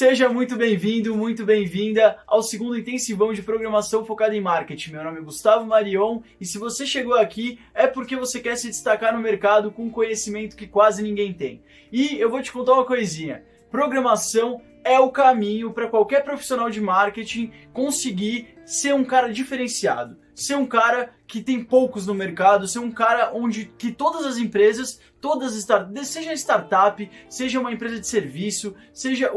Seja muito bem-vindo, muito bem-vinda ao segundo intensivão de programação focada em marketing. Meu nome é Gustavo Marion e se você chegou aqui é porque você quer se destacar no mercado com conhecimento que quase ninguém tem. E eu vou te contar uma coisinha, programação é o caminho para qualquer profissional de marketing conseguir ser um cara diferenciado, ser um cara que tem poucos no mercado, ser um cara onde que todas as empresas, seja startup, seja uma empresa de serviço, seja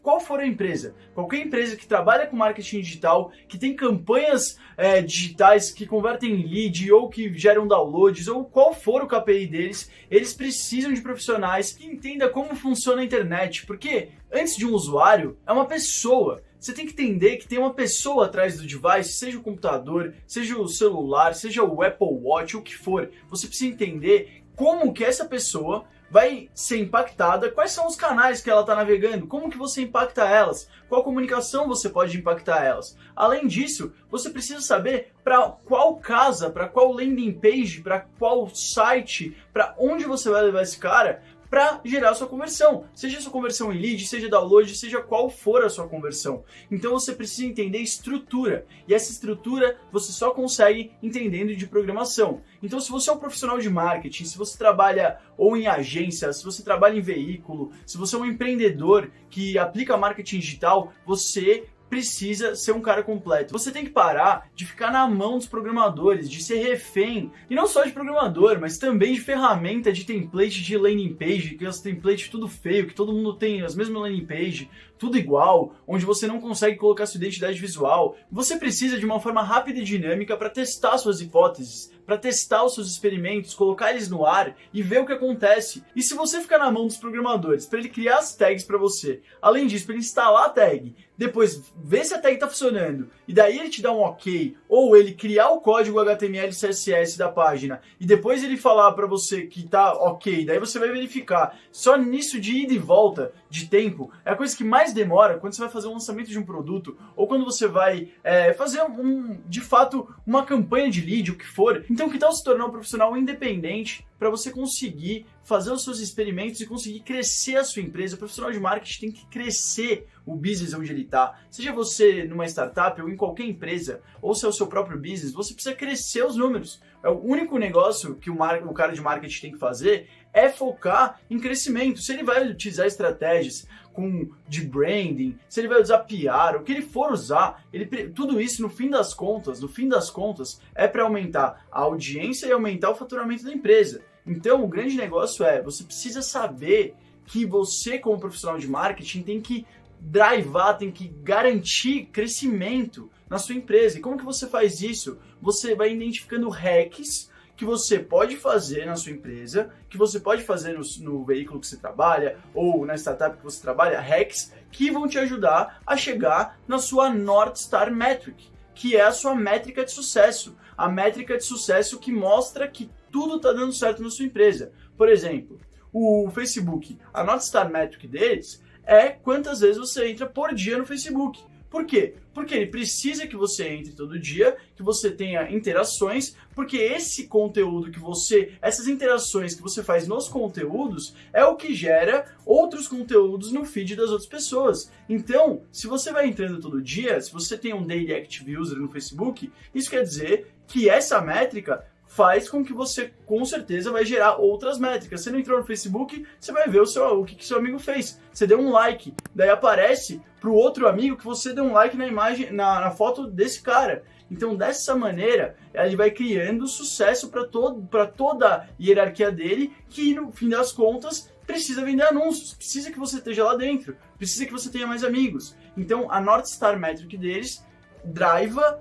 qual for a empresa, qualquer empresa que trabalha com marketing digital, que tem campanhas digitais que convertem em lead ou que geram downloads ou qual for o KPI deles, eles precisam de profissionais que entendam como funciona a internet, porque antes de um usuário é uma pessoa. Você tem que entender que tem uma pessoa atrás do device, seja o computador, seja o celular, seja o Apple Watch, o que for. Você precisa entender como que essa pessoa vai ser impactada, quais são os canais que ela está navegando, como que você impacta elas, qual comunicação você pode impactar elas. Além disso, você precisa saber para qual casa, para qual landing page, para qual site, para onde você vai levar esse cara, para gerar a sua conversão, seja a sua conversão em lead, seja download, seja qual for a sua conversão. Então você precisa entender estrutura, e essa estrutura você só consegue entendendo de programação. Então se você é um profissional de marketing, se você trabalha ou em agência, se você trabalha em veículo, se você é um empreendedor que aplica marketing digital, você precisa ser um cara completo. Você tem que parar de ficar na mão dos programadores, de ser refém, e não só de programador, mas também de ferramenta de template de landing page, que as templates tudo feio, que todo mundo tem as mesmas landing page, tudo igual, onde você não consegue colocar sua identidade visual. Você precisa de uma forma rápida e dinâmica para testar suas hipóteses, para testar os seus experimentos, colocar eles no ar e ver o que acontece. E se você ficar na mão dos programadores, para ele criar as tags para você, além disso, para ele instalar a tag, depois ver se a tag está funcionando, e daí ele te dá um ok, ou ele criar o código HTML e CSS da página, e depois ele falar para você que está ok, daí você vai verificar. Só nisso de ida e volta de tempo, é a coisa que mais demora quando você vai fazer um lançamento de um produto, ou quando você vai fazer de fato uma campanha de lead, o que for. Então que tal se tornar um profissional independente para você conseguir fazer os seus experimentos e conseguir crescer a sua empresa? O profissional de marketing tem que crescer o business onde ele está. Seja você numa startup ou em qualquer empresa, ou se é o seu próprio business, você precisa crescer os números. É o único negócio que o cara de marketing tem que fazer é focar em crescimento. Se ele vai utilizar estratégias de branding, se ele vai usar PR, o que ele for usar, tudo isso no fim das contas, é para aumentar a audiência e aumentar o faturamento da empresa. Então o grande negócio você precisa saber que você como profissional de marketing tem que drivar, tem que garantir crescimento na sua empresa. E como que você faz isso? Você vai identificando hacks que você pode fazer na sua empresa, que você pode fazer no veículo que você trabalha ou na startup que você trabalha, hacks que vão te ajudar a chegar na sua North Star Metric, que é a sua métrica de sucesso. A métrica de sucesso que mostra que tudo está dando certo na sua empresa. Por exemplo, o Facebook, a North Star Metric deles é quantas vezes você entra por dia no Facebook. Por quê? Porque ele precisa que você entre todo dia, que você tenha interações, porque esse conteúdo essas interações que você faz nos conteúdos é o que gera outros conteúdos no feed das outras pessoas. Então, se você vai entrando todo dia, se você tem um Daily Active User no Facebook, isso quer dizer que essa métrica faz com que você, com certeza, vai gerar outras métricas. Você não entrou no Facebook, você vai ver o que seu amigo fez. Você deu um like, daí aparece para o outro amigo que você deu um like na imagem, na foto desse cara. Então, dessa maneira, ele vai criando sucesso para toda a hierarquia dele, que no fim das contas precisa vender anúncios, precisa que você esteja lá dentro, precisa que você tenha mais amigos. Então, a North Star Metric deles driva,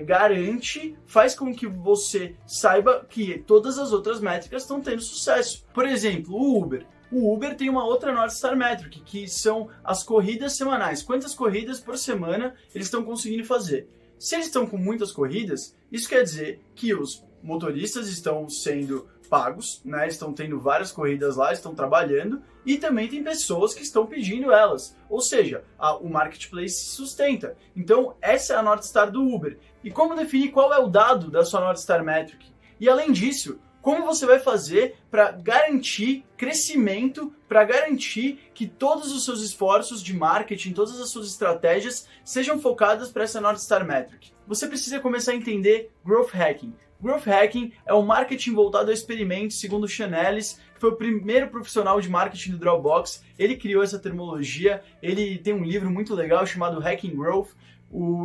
garante, faz com que você saiba que todas as outras métricas estão tendo sucesso. Por exemplo, o Uber. O Uber tem uma outra North Star Metric, que são as corridas semanais. Quantas corridas por semana eles estão conseguindo fazer? Se eles estão com muitas corridas, isso quer dizer que os motoristas estão sendo pagos, né? Estão tendo várias corridas lá, estão trabalhando, e também tem pessoas que estão pedindo elas. Ou seja, o marketplace se sustenta. Então, essa é a North Star do Uber. E como definir qual é o dado da sua North Star Metric? E além disso, como você vai fazer para garantir crescimento para garantir que todos os seus esforços de marketing, todas as suas estratégias sejam focadas para essa North Star Metric. Você precisa começar a entender Growth Hacking. Growth Hacking é um marketing voltado a experimentos, segundo o Sean Ellis, que foi o primeiro profissional de marketing do Dropbox. Ele criou essa terminologia, ele tem um livro muito legal chamado Hacking Growth,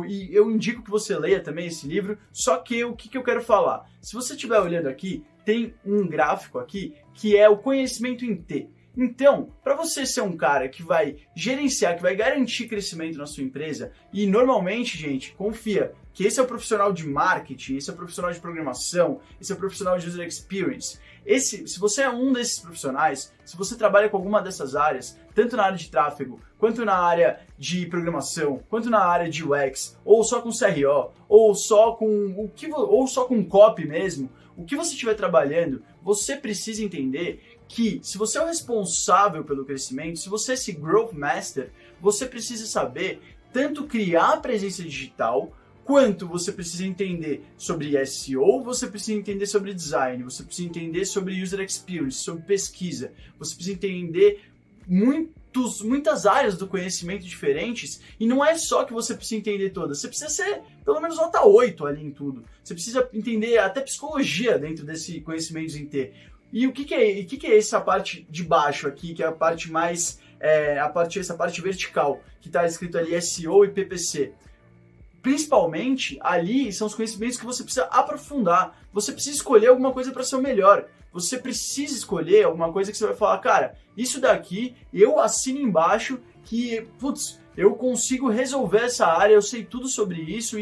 e eu indico que você leia também esse livro. Só que o que eu quero falar? Se você estiver olhando aqui, tem um gráfico aqui que é o conhecimento em T. Então, para você ser um cara que vai gerenciar, que vai garantir crescimento na sua empresa, e normalmente, gente, confia que esse é o profissional de marketing, esse é o profissional de programação, esse é o profissional de user experience. Se você é um desses profissionais, se você trabalha com alguma dessas áreas, tanto na área de tráfego, quanto na área de programação, quanto na área de UX, ou só com CRO, ou só com copy mesmo, o que você estiver trabalhando, você precisa entender que se você é o responsável pelo crescimento, se você é esse Growth Master, você precisa saber tanto criar a presença digital, quanto você precisa entender sobre SEO, você precisa entender sobre design, você precisa entender sobre user experience, sobre pesquisa, você precisa entender muitas áreas do conhecimento diferentes, e não é só que você precisa entender todas, você precisa ser pelo menos nota 8 ali em tudo, você precisa entender até psicologia dentro desse conhecimento em T. E o que é essa parte de baixo aqui, que é a parte mais, essa parte vertical, que está escrito ali SEO e PPC? Principalmente, ali são os conhecimentos que você precisa aprofundar. Você precisa escolher alguma coisa para ser o melhor. Você precisa escolher alguma coisa que você vai falar, cara, isso daqui eu assino embaixo que, putz, eu consigo resolver essa área, eu sei tudo sobre isso,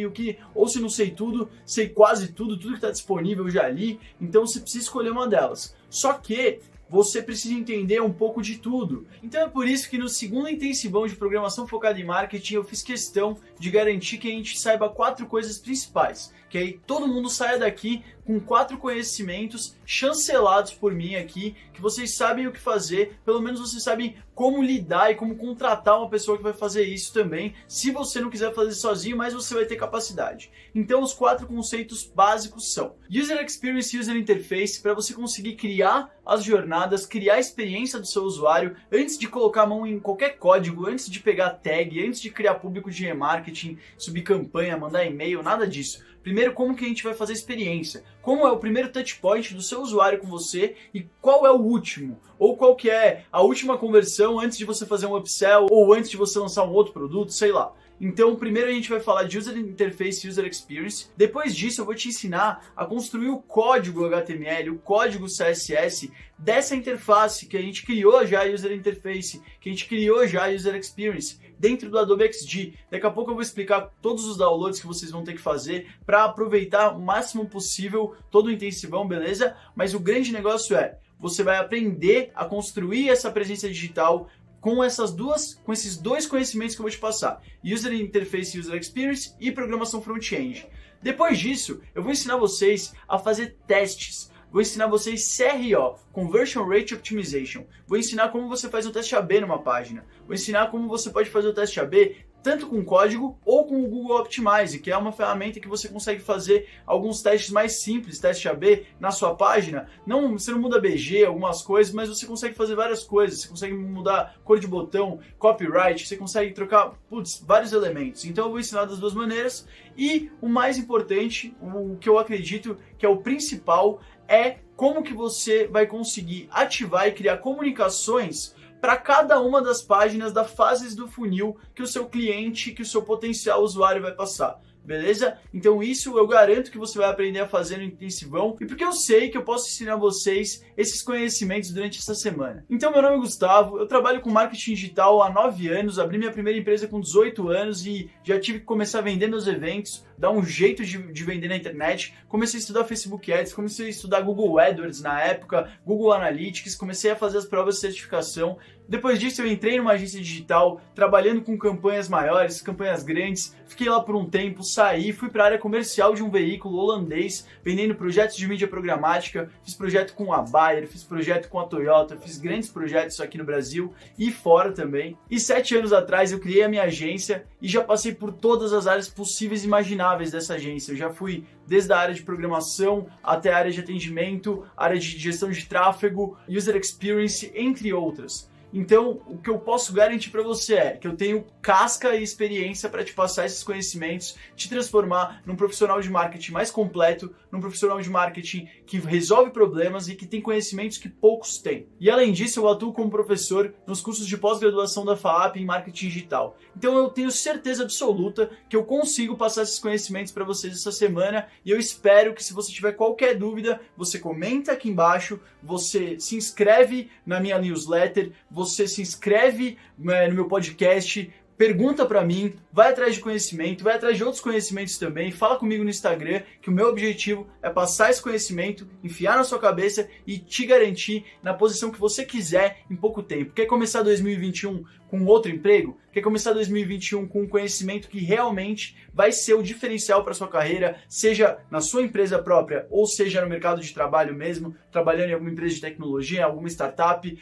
ou se não sei tudo, sei quase tudo que está disponível eu já li, então você precisa escolher uma delas. Só que você precisa entender um pouco de tudo. Então é por isso que no segundo intensivão de programação focada em marketing eu fiz questão de garantir que a gente saiba 4 coisas principais, que aí todo mundo saia daqui com 4 conhecimentos chancelados por mim aqui, que vocês sabem o que fazer, pelo menos vocês sabem como lidar e como contratar uma pessoa que vai fazer isso também, se você não quiser fazer sozinho, mas você vai ter capacidade. Então os 4 conceitos básicos são User Experience e User Interface, para você conseguir criar as jornadas, criar a experiência do seu usuário, antes de colocar a mão em qualquer código, antes de pegar tag, antes de criar público de remarketing, subir campanha, mandar e-mail, nada disso. Primeiro, como que a gente vai fazer a experiência? Como é o primeiro touchpoint do seu usuário com você e qual é o último? Ou qual que é a última conversão antes de você fazer um upsell ou antes de você lançar um outro produto, sei lá. Então, primeiro a gente vai falar de User Interface e User Experience. Depois disso, eu vou te ensinar a construir o código HTML, o código CSS dessa interface que a gente criou já User Interface, que a gente criou já User Experience dentro do Adobe XD. Daqui a pouco eu vou explicar todos os downloads que vocês vão ter que fazer para aproveitar o máximo possível todo o intensivão, beleza? Mas o grande negócio é, você vai aprender a construir essa presença digital com esses dois conhecimentos que eu vou te passar, User Interface e User Experience e Programação Front-End. Depois disso, eu vou ensinar vocês a fazer testes, vou ensinar vocês CRO, Conversion Rate Optimization, vou ensinar como você faz um teste AB numa página, vou ensinar como você pode fazer o teste AB tanto com código ou com o Google Optimize, que é uma ferramenta que você consegue fazer alguns testes mais simples, teste AB, na sua página. Você não muda BG, algumas coisas, mas você consegue fazer várias coisas. Você consegue mudar cor de botão, copyright, você consegue trocar, vários elementos. Então eu vou ensinar das duas maneiras. E o mais importante, o que eu acredito que é o principal, é como que você vai conseguir ativar e criar comunicações para cada uma das páginas das fases do funil que o seu cliente, que o seu potencial usuário vai passar. Beleza? Então isso eu garanto que você vai aprender a fazer no intensivão, e porque eu sei que eu posso ensinar vocês esses conhecimentos durante essa semana. Então meu nome é Gustavo, eu trabalho com marketing digital há 9 anos, abri minha primeira empresa com 18 anos e já tive que começar a vender meus eventos, dar um jeito de vender na internet. Comecei a estudar Facebook Ads, comecei a estudar Google AdWords na época, Google Analytics, comecei a fazer as provas de certificação. Depois disso eu entrei numa agência digital, trabalhando com campanhas maiores, campanhas grandes, fiquei lá por um tempo, saí, fui para a área comercial de um veículo holandês, vendendo projetos de mídia programática, fiz projeto com a Bayer, fiz projeto com a Toyota, fiz grandes projetos aqui no Brasil e fora também. E 7 anos atrás eu criei a minha agência e já passei por todas as áreas possíveis e imagináveis dessa agência. Eu já fui desde a área de programação até a área de atendimento, área de gestão de tráfego, user experience, entre outras. Então, o que eu posso garantir para você é que eu tenho casca e experiência para te passar esses conhecimentos, te transformar num profissional de marketing mais completo, num profissional de marketing que resolve problemas e que tem conhecimentos que poucos têm. E além disso, eu atuo como professor nos cursos de pós-graduação da FAAP em marketing digital. Então, eu tenho certeza absoluta que eu consigo passar esses conhecimentos para vocês essa semana e eu espero que, se você tiver qualquer dúvida, você comenta aqui embaixo, você se inscreve na minha newsletter, você se inscreve no meu podcast, pergunta pra mim, vai atrás de conhecimento, vai atrás de outros conhecimentos também, fala comigo no Instagram, que o meu objetivo é passar esse conhecimento, enfiar na sua cabeça e te garantir na posição que você quiser em pouco tempo. Quer começar 2021 com outro emprego? Quer começar 2021 com um conhecimento que realmente vai ser o diferencial para sua carreira, seja na sua empresa própria ou seja no mercado de trabalho mesmo, trabalhando em alguma empresa de tecnologia, em alguma startup,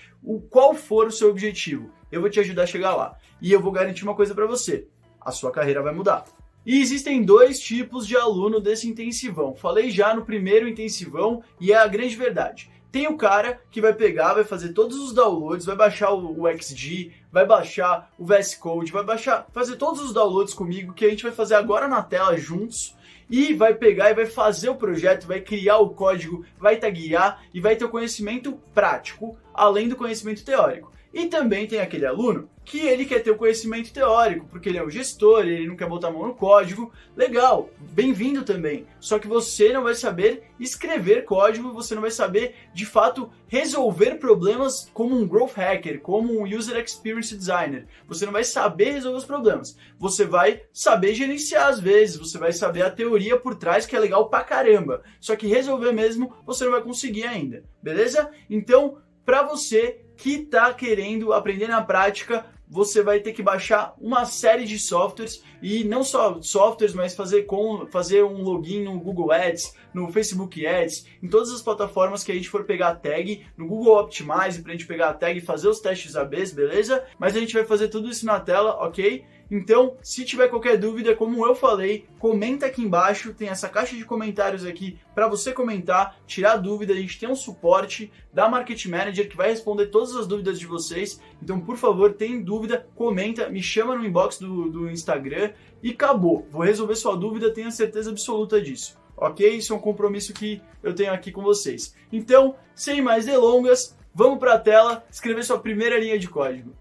qual for o seu objetivo? Eu vou te ajudar a chegar lá. E eu vou garantir uma coisa para você: a sua carreira vai mudar. E existem dois tipos de aluno desse intensivão. Falei já no primeiro intensivão e é a grande verdade. Tem o cara que vai pegar, vai fazer todos os downloads, vai baixar o XG, vai baixar o VS Code, vai fazer todos os downloads comigo, que a gente vai fazer agora na tela juntos, e vai pegar e vai fazer o projeto, vai criar o código, vai taguear e vai ter o conhecimento prático, além do conhecimento teórico. E também tem aquele aluno que ele quer ter o conhecimento teórico, porque ele é o gestor, ele não quer botar a mão no código. Legal, bem-vindo também. Só que você não vai saber escrever código, você não vai saber, de fato, resolver problemas como um growth hacker, como um user experience designer. Você não vai saber resolver os problemas. Você vai saber gerenciar às vezes, você vai saber a teoria por trás, que é legal pra caramba. Só que resolver mesmo, você não vai conseguir ainda, beleza? Então, para você que está querendo aprender na prática, você vai ter que baixar uma série de softwares, e não só softwares, mas fazer um login no Google Ads, no Facebook Ads, em todas as plataformas que a gente for pegar a tag, no Google Optimize, para a gente pegar a tag e fazer os testes ABs, beleza? Mas a gente vai fazer tudo isso na tela, ok? Então, se tiver qualquer dúvida, como eu falei, comenta aqui embaixo, tem essa caixa de comentários aqui para você comentar, tirar dúvida. A gente tem um suporte da Marketing Manager que vai responder todas as dúvidas de vocês. Então, por favor, tem dúvida, comenta, me chama no inbox do Instagram e acabou. Vou resolver sua dúvida, tenha certeza absoluta disso. Ok? Isso é um compromisso que eu tenho aqui com vocês. Então, sem mais delongas, vamos para a tela escrever sua primeira linha de código.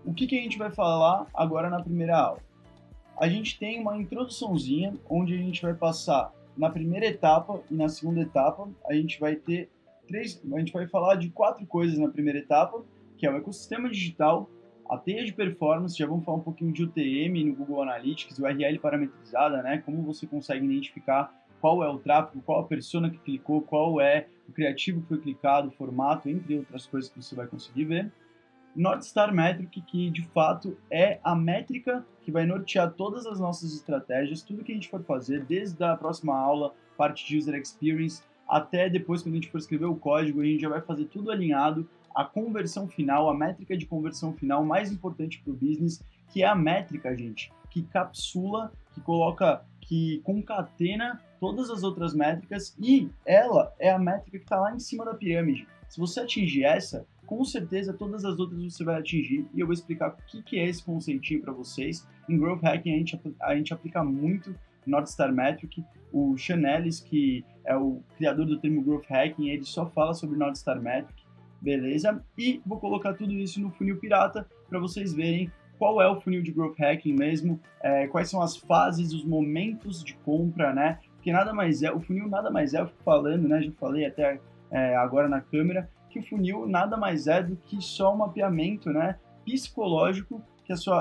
O que a gente vai falar agora na primeira aula? A gente tem uma introduçãozinha, onde a gente vai passar na primeira etapa e na segunda etapa. A gente vai falar de 4 coisas na primeira etapa, que é o ecossistema digital, a teia de performance, já vamos falar um pouquinho de UTM no Google Analytics, URL parametrizada, né? Como você consegue identificar qual é o tráfego, qual a persona que clicou, qual é o criativo que foi clicado, o formato, entre outras coisas que você vai conseguir ver. North Star Metric, que de fato é a métrica que vai nortear todas as nossas estratégias, tudo que a gente for fazer, desde a próxima aula, parte de User Experience, até depois quando a gente for escrever o código, a gente já vai fazer tudo alinhado à conversão final, a métrica de conversão final mais importante para o business, que é a métrica, gente, que capsula, que concatena todas as outras métricas, e ela é a métrica que está lá em cima da pirâmide. Se você atingir essa, com certeza todas as outras você vai atingir, e eu vou explicar o que é esse conceitinho para vocês. Em Growth Hacking a gente aplica muito North Star Metric. O Sean Ellis, que é o criador do termo Growth Hacking, ele só fala sobre North Star Metric, beleza? E vou colocar tudo isso no funil pirata para vocês verem qual é o funil de Growth Hacking mesmo, quais são as fases, os momentos de compra, né? Porque nada mais é, o funil nada mais é, eu fico falando, né? Já falei até agora na câmera, que o funil nada mais é do que só um mapeamento, né, psicológico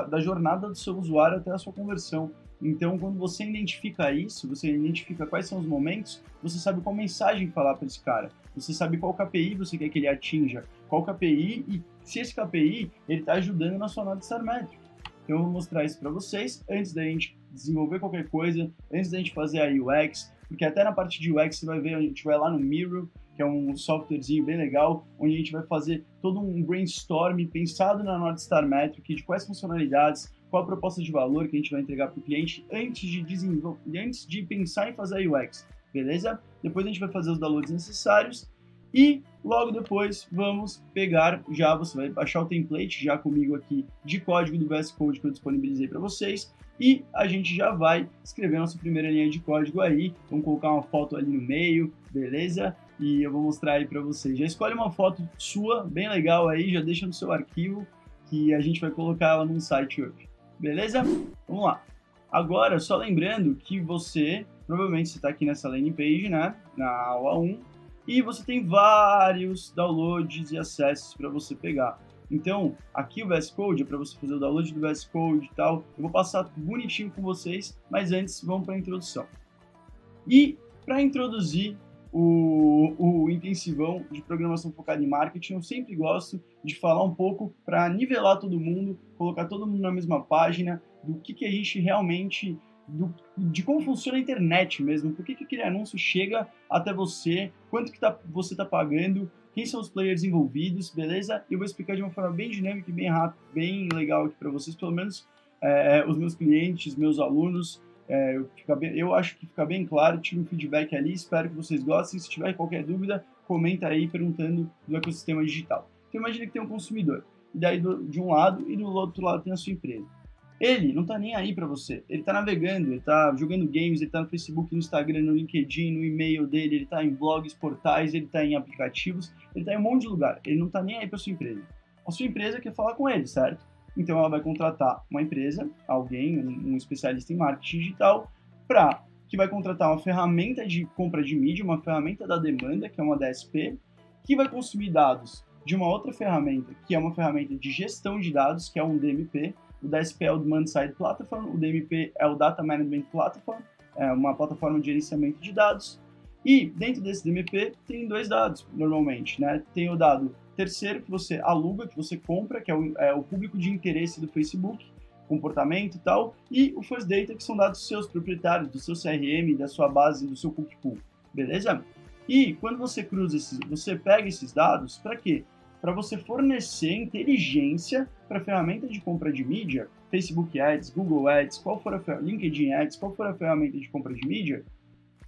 da jornada do seu usuário até a sua conversão. Então, quando você identifica isso, você identifica quais são os momentos, você sabe qual mensagem falar para esse cara, você sabe qual KPI você quer que ele atinja, qual KPI, e se esse KPI ele está ajudando na sua North Star Metric. Então, eu vou mostrar isso para vocês antes da gente desenvolver qualquer coisa, antes da gente fazer a UX, porque até na parte de UX você vai ver, a gente vai lá no Miro, que é um softwarezinho bem legal, onde a gente vai fazer todo um brainstorm pensado na North Star Metric, de quais funcionalidades, qual a proposta de valor que a gente vai entregar para o cliente antes de pensar em fazer a UX, beleza? Depois a gente vai fazer os downloads necessários e Logo depois, vamos pegar já, você vai baixar o template já comigo aqui de código do VS Code que eu disponibilizei para vocês, e a gente já vai escrever a nossa primeira linha de código aí. Vamos colocar uma foto ali no meio, beleza? E eu vou mostrar aí para vocês. Já escolhe uma foto sua, bem legal aí, já deixa no seu arquivo, que a gente vai colocar ela num site hoje, beleza? Vamos lá. Agora, só lembrando que provavelmente você está aqui nessa landing page, né, na aula 1, e você tem vários downloads e acessos para você pegar. Então, aqui o VS Code é para você fazer o download do VS Code e tal. Eu vou passar bonitinho com vocês, mas antes vamos para a introdução. E para introduzir o intensivão de programação focada em marketing, eu sempre gosto de falar um pouco para nivelar todo mundo, colocar todo mundo na mesma página, do que a gente realmente, de como funciona a internet mesmo, por que aquele anúncio chega até você, quanto que você está pagando, quem são os players envolvidos, beleza? Eu vou explicar de uma forma bem dinâmica e bem rápida, bem legal aqui para vocês, pelo menos os meus clientes, meus alunos. Eu acho que fica bem claro, tira um feedback ali, espero que vocês gostem. Se tiver qualquer dúvida, comenta aí perguntando do ecossistema digital. Então imagina que tem um consumidor, e daí de um lado e do outro lado tem a sua empresa. Ele não está nem aí para você, ele está navegando, ele está jogando games, ele está no Facebook, no Instagram, no LinkedIn, no e-mail dele, ele está em blogs, portais, ele está em aplicativos, ele está em um monte de lugar, ele não está nem aí para sua empresa. A sua empresa quer falar com ele, certo? Então ela vai contratar uma empresa, alguém, um especialista em marketing digital, que vai contratar uma ferramenta de compra de mídia, uma ferramenta da demanda, que é uma DSP, que vai consumir dados de uma outra ferramenta, que é uma ferramenta de gestão de dados, que é um DMP. O DSP é o Demand Side Platform, o DMP é o Data Management Platform, é uma plataforma de gerenciamento de dados. E dentro desse DMP tem dois dados, normalmente, né? Tem o dado terceiro, que você aluga, que você compra, que é o público de interesse do Facebook, comportamento e tal, e o First Data, que são dados seus proprietários, do seu CRM, da sua base, do seu cookie pool, beleza? E quando você você pega esses dados, para quê? Para você fornecer inteligência para a ferramenta de compra de mídia, Facebook Ads, Google Ads, LinkedIn Ads, qual for a ferramenta de compra de mídia,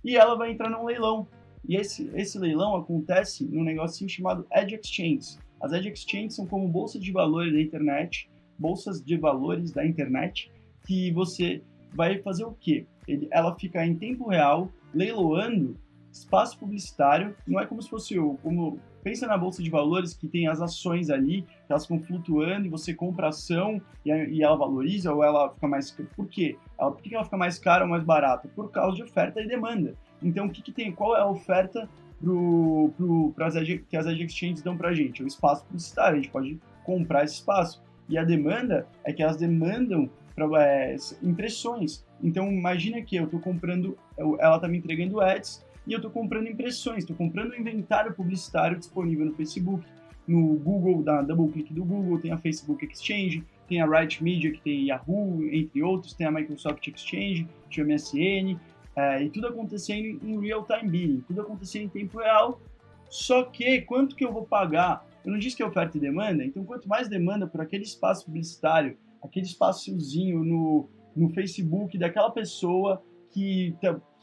e ela vai entrar num leilão. E esse leilão acontece num negocinho chamado Ad Exchange. As Ad Exchange são como bolsas de valores da internet, que você vai fazer o quê? Ela fica em tempo real, leiloando espaço publicitário. Não é como se fosse pensa na bolsa de valores, que tem as ações ali, que elas ficam flutuando e você compra a ação e ela valoriza ou ela fica mais... Por quê? Por que ela fica mais cara ou mais barata? Por causa de oferta e demanda. Então, qual é a oferta que as Ad Exchanges dão para a gente? O espaço publicitário, a gente pode comprar esse espaço. E a demanda é que elas demandam impressões. Então, imagina que eu estou comprando, ela está me entregando ads, e eu estou comprando impressões, estou comprando inventário publicitário disponível no Facebook, no Google, da double click do Google, tem a Facebook Exchange, tem a Right Media, que tem Yahoo, entre outros, tem a Microsoft Exchange, tem a MSN, e tudo acontecendo em real-time bidding, tudo acontecendo em tempo real. Só que, quanto que eu vou pagar? Eu não disse que é oferta e demanda, então quanto mais demanda por aquele espaço publicitário, aquele espaçozinho no Facebook daquela pessoa que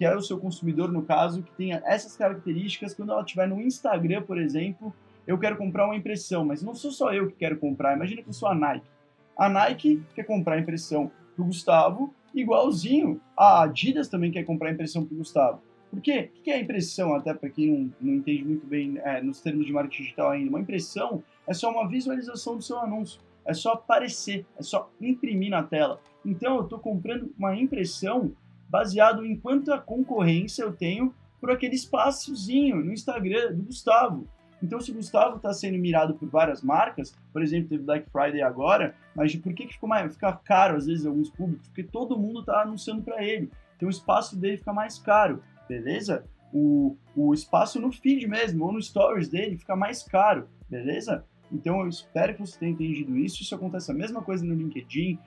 é o seu consumidor, no caso, que tenha essas características, quando ela estiver no Instagram, por exemplo, eu quero comprar uma impressão, mas não sou só eu que quero comprar, imagina que eu sou a Nike. A Nike quer comprar a impressão pro Gustavo, igualzinho a Adidas também quer comprar a impressão pro Gustavo. Por quê? O que é a impressão, até para quem não entende muito bem nos termos de marketing digital ainda? Uma impressão é só uma visualização do seu anúncio, é só aparecer, é só imprimir na tela. Então eu estou comprando uma impressão baseado em quanta concorrência eu tenho por aquele espaçozinho no Instagram do Gustavo. Então, se o Gustavo está sendo mirado por várias marcas, por exemplo, teve Black Friday agora, mas por que fica caro, às vezes, alguns públicos? Porque todo mundo está anunciando para ele. Então, o espaço dele fica mais caro, beleza? O espaço no feed mesmo, ou no stories dele, fica mais caro, beleza? Então, eu espero que você tenha entendido isso. Isso acontece a mesma coisa no LinkedIn,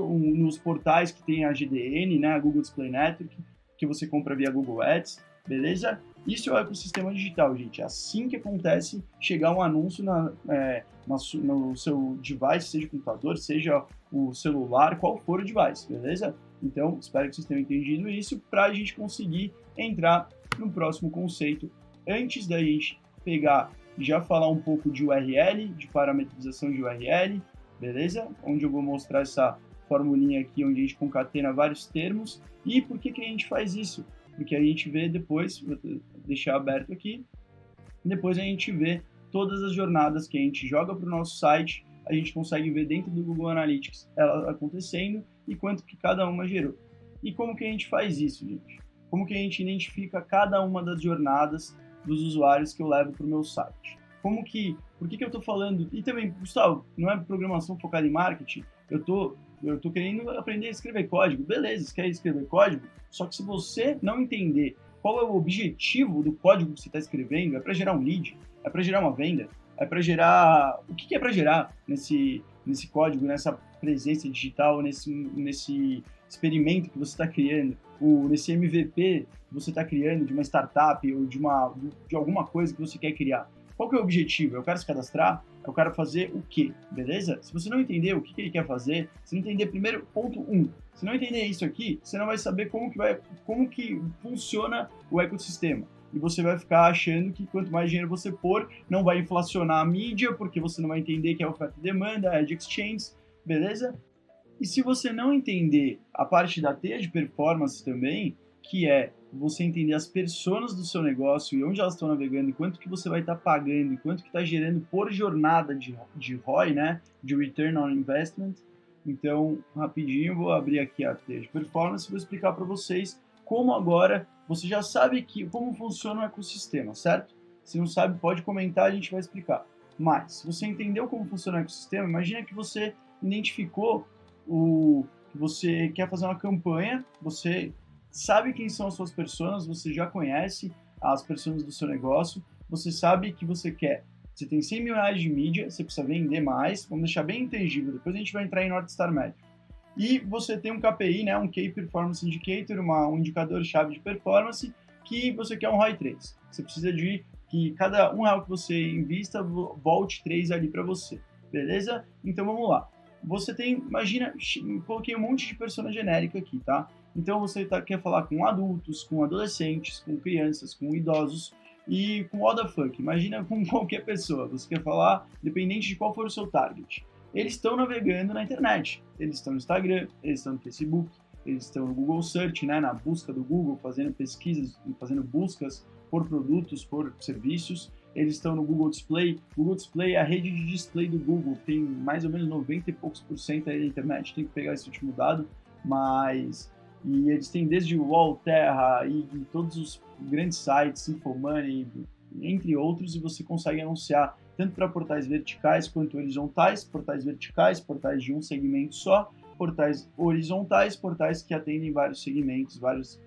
nos portais que tem a GDN, né, a Google Display Network, que você compra via Google Ads, beleza? Isso é o ecossistema digital, gente. É assim que acontece chegar um anúncio no seu device, seja o computador, seja o celular, qual for o device, beleza? Então, espero que vocês tenham entendido isso para a gente conseguir entrar no próximo conceito. Antes da gente pegar já falar um pouco de URL, de parametrização de URL, beleza? Onde eu vou mostrar essa formulinha aqui, onde a gente concatena vários termos. E por que a gente faz isso? Porque a gente vê depois, vou deixar aberto aqui, depois a gente vê todas as jornadas que a gente joga para o nosso site, a gente consegue ver dentro do Google Analytics ela acontecendo e quanto que cada uma gerou. E como que a gente faz isso, gente? Como que a gente identifica cada uma das jornadas dos usuários que eu levo para o meu site? Por que eu estou falando? E também, Gustavo, não é programação focada em marketing, eu tô querendo aprender a escrever código. Beleza, você quer escrever código? Só que se você não entender qual é o objetivo do código que você está escrevendo, é para gerar um lead, é para gerar uma venda, é para gerar... O que é para gerar nesse código, nessa presença digital, nesse experimento que você está criando, nesse MVP que você está criando de uma startup ou de alguma coisa que você quer criar? Qual que é o objetivo? É o cara se cadastrar? É o cara fazer o quê? Beleza? Se você não entender o que ele quer fazer, se não entender primeiro, ponto 1, se não entender isso aqui, você não vai saber como que funciona o ecossistema. E você vai ficar achando que quanto mais dinheiro você pôr, não vai inflacionar a mídia, porque você não vai entender que é oferta e demanda, é de exchange, beleza? E se você não entender a parte da teia de performance também, que é você entender as personas do seu negócio e onde elas estão navegando, e quanto que você vai estar pagando, e quanto que está gerando por jornada de ROI, né? De Return on Investment. Então, rapidinho, vou abrir aqui a teia de performance e vou explicar para vocês como agora você já sabe como funciona o ecossistema, certo? Se não sabe, pode comentar, a gente vai explicar. Mas, se você entendeu como funciona o ecossistema, imagina que você identificou que você quer fazer uma campanha, você sabe quem são as suas personas, você já conhece as pessoas do seu negócio, você sabe que você tem 100 mil reais de mídia, você precisa vender mais, vamos deixar bem intangível, depois a gente vai entrar em North Star Metric. E você tem um KPI, né, um Key Performance Indicator, um indicador-chave de performance, que você quer um ROI 3. Você precisa de que cada R$1 que você invista volte 3 ali para você, beleza? Então vamos lá. Você tem, imagina, coloquei um monte de persona genérica aqui, tá? Então você quer falar com adultos, com adolescentes, com crianças, com idosos e com what the fuck. Imagina com qualquer pessoa. Você quer falar, dependente de qual for o seu target. Eles estão navegando na internet. Eles estão no Instagram, eles estão no Facebook, eles estão no Google Search, né, na busca do Google, fazendo pesquisas, fazendo buscas por produtos, por serviços. Eles estão no Google Display. Google Display é a rede de display do Google. Tem mais ou menos 90 e poucos % aí da internet. Tem que pegar esse último dado. E eles têm desde o UOL, Terra e todos os grandes sites, Infomoney, entre outros. E você consegue anunciar tanto para portais verticais quanto horizontais. Portais verticais, portais de um segmento só. Portais horizontais, portais que atendem vários segmentos, várias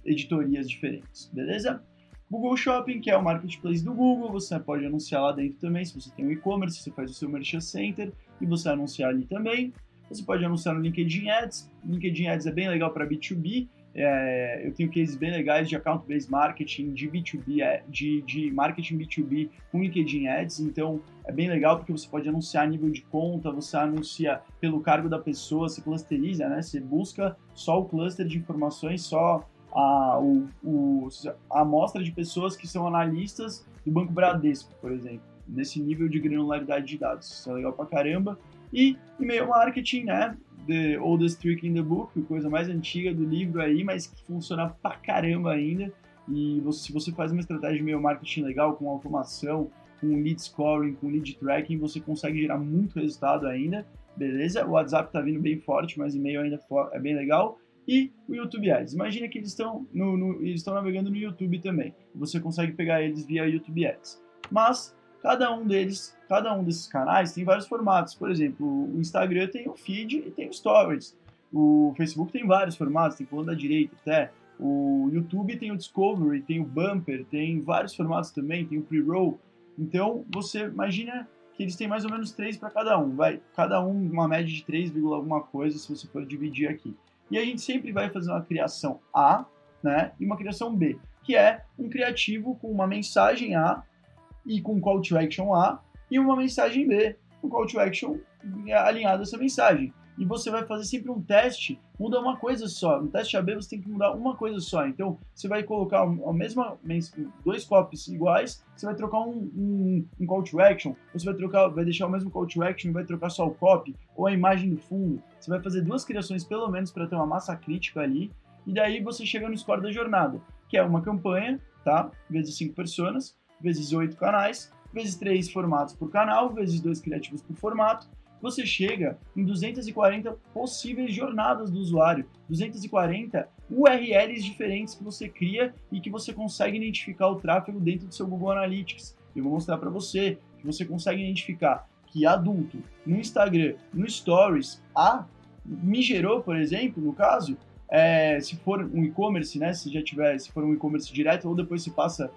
editorias diferentes. Beleza? Google Shopping, que é o marketplace do Google, você pode anunciar lá dentro também. Se você tem um e-commerce, você faz o seu Merchant Center e você anunciar ali também. Você pode anunciar no LinkedIn Ads. LinkedIn Ads é bem legal para B2B. Eu tenho cases bem legais de account-based marketing, de B2B, de marketing B2B com LinkedIn Ads. Então, é bem legal porque você pode anunciar a nível de conta, você anuncia pelo cargo da pessoa, você clusteriza, né? Você busca só o cluster de informações, só a amostra de pessoas que são analistas do Banco Bradesco, por exemplo, nesse nível de granularidade de dados. Isso é legal pra caramba. E e-mail marketing, né? The oldest trick in the book, coisa mais antiga do livro aí, mas que funciona pra caramba ainda. E se você faz uma estratégia de e-mail marketing legal, com automação, com lead scoring, com lead tracking, você consegue gerar muito resultado ainda, beleza? O WhatsApp tá vindo bem forte, mas e-mail ainda é bem legal. E o YouTube Ads. Imagina que eles estão navegando no YouTube também. Você consegue pegar eles via YouTube Ads. Mas cada um desses canais tem vários formatos. Por exemplo, o Instagram tem o feed e tem o Stories. O Facebook tem vários formatos, tem coluna da direita até. O YouTube tem o Discovery, tem o Bumper, tem vários formatos também, tem o Pre-Roll. Então, você imagina que eles têm mais ou menos 3 para cada um. Cada um uma média de 3, alguma coisa, se você for dividir aqui. E a gente sempre vai fazer uma criação A, né, e uma criação B, que é um criativo com uma mensagem A e com call to action A, e uma mensagem B, com call to action alinhado a essa mensagem. e você vai fazer sempre um teste, muda uma coisa só. No teste AB você tem que mudar uma coisa só. Então, você vai colocar a mesma, dois copies iguais, você vai trocar um call to action, ou você vai deixar o mesmo call to action e vai trocar só o copy, ou a imagem do fundo. Você vai fazer duas criações pelo menos para ter uma massa crítica ali, e daí você chega no score da jornada, que é uma campanha, tá? Vezes 5 personas, vezes 8 canais, vezes 3 formatos por canal, vezes 2 criativos por formato, você chega em 240 possíveis jornadas do usuário, 240 URLs diferentes que você cria e que você consegue identificar o tráfego dentro do seu Google Analytics. Eu vou mostrar para você que você consegue identificar que adulto no Instagram, no Stories, me gerou, por exemplo, no caso, se for um e-commerce, né, se for um e-commerce direto, ou depois se passa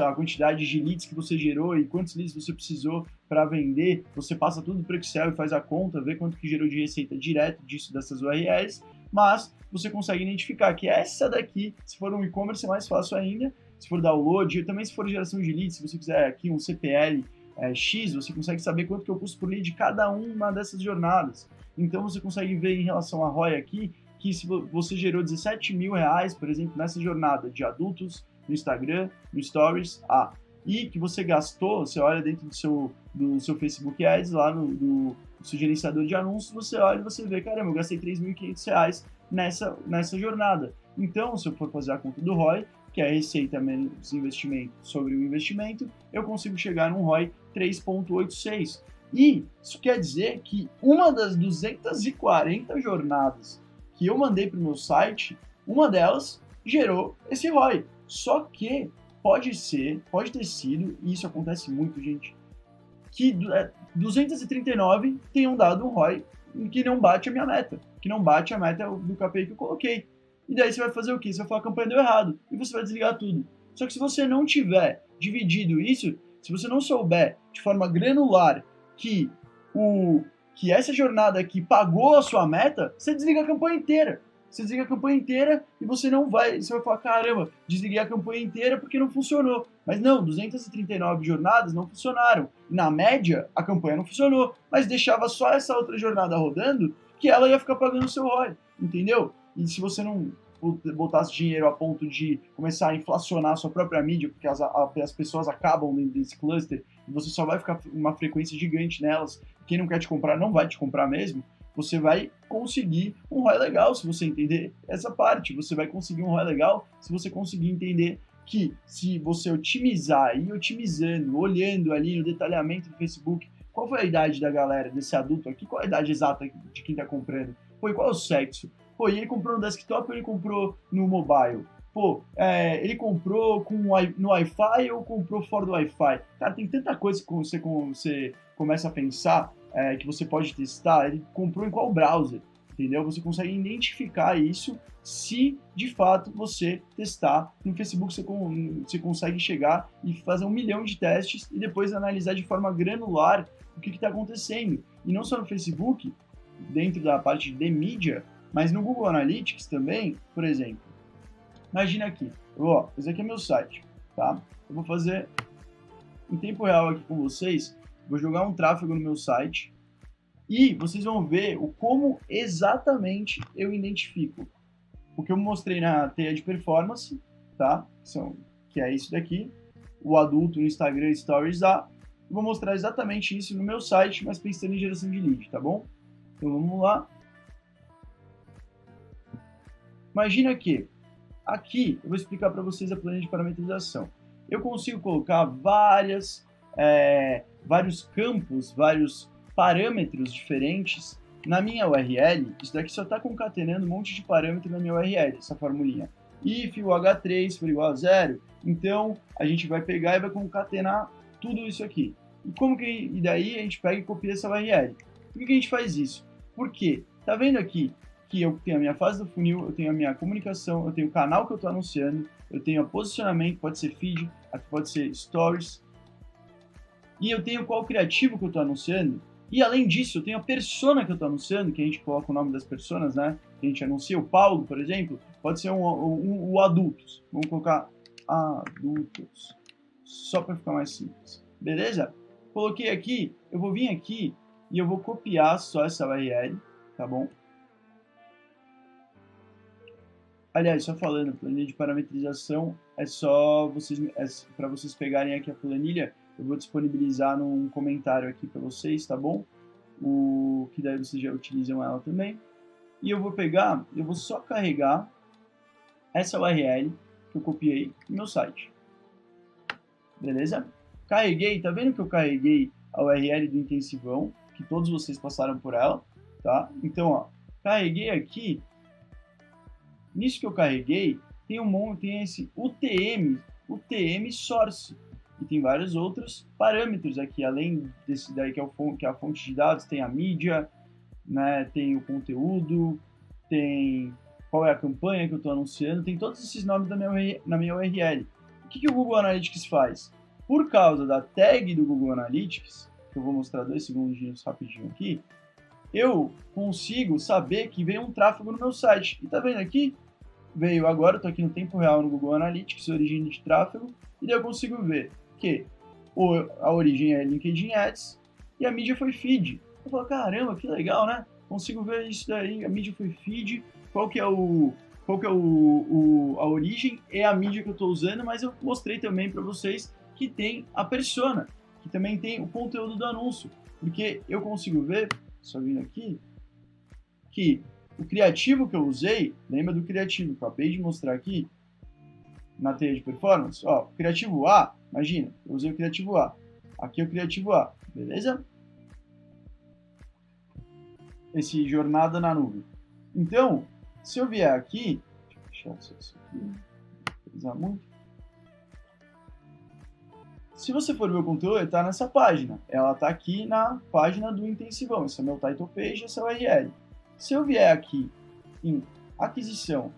a quantidade de leads que você gerou e quantos leads você precisou para vender, você passa tudo para o Excel e faz a conta, vê quanto que gerou de receita direto dessas URLs, mas você consegue identificar que essa daqui, se for um e-commerce é mais fácil ainda, se for download, e também se for geração de leads, se você quiser aqui um CPL X, você consegue saber quanto que eu custo por lead de cada uma dessas jornadas. Então você consegue ver em relação a ROI aqui, que se você gerou R$17.000, por exemplo, nessa jornada de adultos, no Instagram, no Stories, e que você gastou, você olha dentro do seu Facebook Ads, lá no seu gerenciador de anúncios, você olha e você vê, caramba, eu gastei R$3.500 nessa jornada. Então, se eu for fazer a conta do ROI, que é a receita menos investimento sobre o investimento, eu consigo chegar num ROI 3,86. E isso quer dizer que uma das 240 jornadas que eu mandei para o meu site, uma delas gerou esse ROI. Só que pode ter sido, e isso acontece muito, gente, que 239 tenham dado um ROI que não bate a minha meta, que não bate a meta do KPI que eu coloquei. E daí você vai fazer o quê? Você vai falar que a campanha deu errado e você vai desligar tudo. Só que se você não tiver dividido isso, se você não souber de forma granular que essa jornada aqui pagou a sua meta, você desliga a campanha inteira. Você desliga a campanha inteira e você vai falar, caramba, desliguei a campanha inteira porque não funcionou. Mas não, 239 jornadas não funcionaram. Na média, a campanha não funcionou, mas deixava só essa outra jornada rodando que ela ia ficar pagando o seu ROI, entendeu? E se você não botasse dinheiro a ponto de começar a inflacionar a sua própria mídia, porque as pessoas acabam dentro desse cluster e você só vai ficar uma frequência gigante nelas, quem não quer te comprar não vai te comprar mesmo, você vai conseguir um ROI legal se você entender essa parte. Você vai conseguir um ROI legal se você conseguir entender que se você otimizar e otimizando, olhando ali no detalhamento do Facebook, qual foi a idade da galera, desse adulto aqui, qual a idade exata de quem está comprando, e qual é o sexo, e ele comprou no desktop ou ele comprou no mobile? Ele comprou no Wi-Fi ou comprou fora do Wi-Fi? Cara, tem tanta coisa que você começa a pensar que você pode testar, ele comprou em qual browser, entendeu? Você consegue identificar isso se, de fato, você testar. No Facebook você consegue chegar e fazer 1 milhão de testes e depois analisar de forma granular o que está acontecendo. E não só no Facebook, dentro da parte de mídia, mas no Google Analytics também, por exemplo. Imagina aqui, esse aqui é meu site, tá? Eu vou fazer em tempo real aqui com vocês, vou jogar um tráfego no meu site e vocês vão ver como exatamente eu identifico. O que eu mostrei na teia de performance, tá? Que é isso daqui, o adulto no Instagram Stories eu vou mostrar exatamente isso no meu site, mas pensando em geração de lead, tá bom? Então vamos lá. Imagina que aqui eu vou explicar para vocês a planilha de parametrização. Eu consigo colocar vários campos, vários parâmetros diferentes na minha URL. Isso daqui só está concatenando um monte de parâmetro na minha URL, essa formulinha. If o H3 for igual a 0, então a gente vai pegar e vai concatenar tudo isso aqui. E daí a gente pega e copia essa URL. Por que a gente faz isso? Porque, tá vendo aqui que eu tenho a minha fase do funil, eu tenho a minha comunicação, eu tenho o canal que eu estou anunciando, eu tenho o posicionamento, pode ser feed, aqui pode ser stories, e eu tenho qual criativo que eu estou anunciando, e além disso eu tenho a persona que eu estou anunciando, que a gente coloca o nome das personas, né, que a gente anuncia, o Paulo, por exemplo, pode ser o adultos, vamos colocar adultos, só para ficar mais simples, beleza? Coloquei aqui, eu vou vir aqui e eu vou copiar só essa URL, tá bom? Aliás, só falando, planilha de parametrização é só vocês, para vocês pegarem aqui a planilha, eu vou disponibilizar num comentário aqui para vocês, tá bom? Que daí vocês já utilizam ela também. E eu vou só carregar essa URL que eu copiei no meu site. Beleza? Carreguei, tá vendo que eu carreguei a URL do intensivão, que todos vocês passaram por ela, tá? Então, ó, carreguei aqui. Nisso que eu carreguei, tem esse UTM source, e tem vários outros parâmetros aqui, além desse daí que é a fonte de dados, tem a mídia, né, tem o conteúdo, tem qual é a campanha que eu estou anunciando, tem todos esses nomes na minha URL. O que o Google Analytics faz? Por causa da tag do Google Analytics, que eu vou mostrar 2 segundinhos rapidinho aqui, eu consigo saber que veio um tráfego no meu site. E tá vendo aqui? Veio agora, eu tô aqui no tempo real no Google Analytics, origem de tráfego, e daí eu consigo ver que a origem é LinkedIn Ads e a mídia foi feed. Eu falo, caramba, que legal, né? Consigo ver isso daí, a mídia foi feed, qual que é a origem e a mídia que eu estou usando, mas eu mostrei também para vocês que tem a persona, que também tem o conteúdo do anúncio, porque eu consigo ver, só vindo aqui, que o criativo que eu usei, lembra do criativo que eu acabei de mostrar aqui, na teia de performance? Ó, o criativo A, imagina, eu usei o criativo A, aqui é o criativo A, beleza? Esse jornada na nuvem. Então, se eu vier aqui, deixa eu fechar isso aqui, não precisar muito. Se você for ver o conteúdo, ele está nessa página. Ela está aqui na página do intensivão. Esse é meu title page, essa é a URL. Se eu vier aqui em aquisição,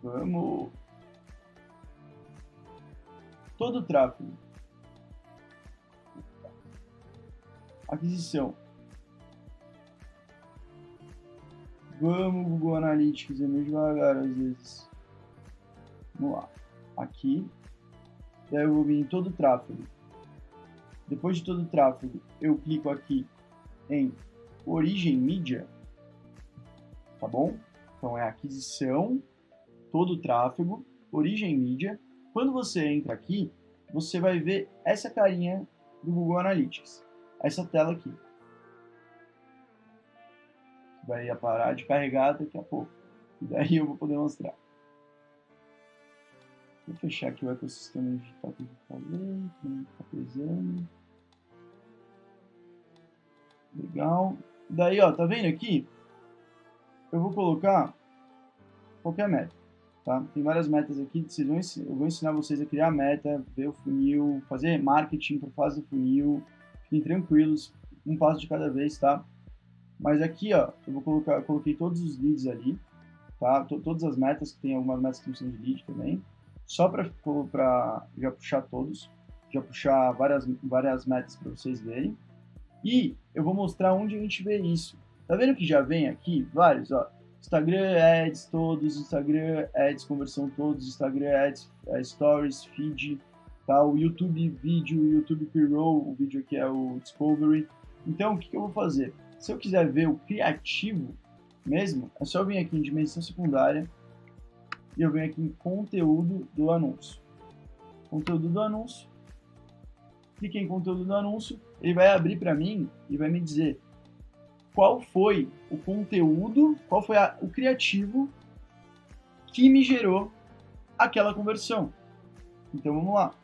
vamos, todo o tráfego, aquisição, vamos Google Analytics, é meio devagar às vezes, vamos lá, aqui, daí eu vou vir em todo o tráfego. Depois de todo o tráfego, eu clico aqui em origem mídia, tá bom? Então é aquisição, todo o tráfego, origem mídia. Quando você entra aqui, você vai ver essa carinha do Google Analytics, essa tela aqui. Vai parar de carregar daqui a pouco, e daí eu vou poder mostrar. Vou fechar aqui o ecossistema digital que eu falei, que não está pesando. Legal. Daí, ó, tá vendo aqui? Eu vou colocar qualquer meta, tá? Tem várias metas aqui, eu vou ensinar vocês a criar meta, ver o funil, fazer marketing por fase do funil. Fiquem tranquilos, um passo de cada vez, tá? Mas aqui, ó, eu coloquei todos os leads ali, tá? Todas as metas, que tem algumas metas que não são de lead também, só para já puxar todos, já puxar várias metas para vocês verem. E eu vou mostrar onde a gente vê isso. Tá vendo que já vem aqui vários, ó, Instagram Ads todos, Instagram Ads conversão todos, Instagram Ads Stories, Feed, tá? O YouTube Vídeo, o YouTube Pre-Roll, o vídeo aqui é o Discovery. Então, o que eu vou fazer? Se eu quiser ver o criativo mesmo, é só eu vir aqui em dimensão secundária e eu venho aqui em conteúdo do anúncio. Conteúdo do anúncio. Cliquei em conteúdo do anúncio, ele vai abrir para mim e vai me dizer qual foi o conteúdo, qual foi o criativo que me gerou aquela conversão. Então vamos lá.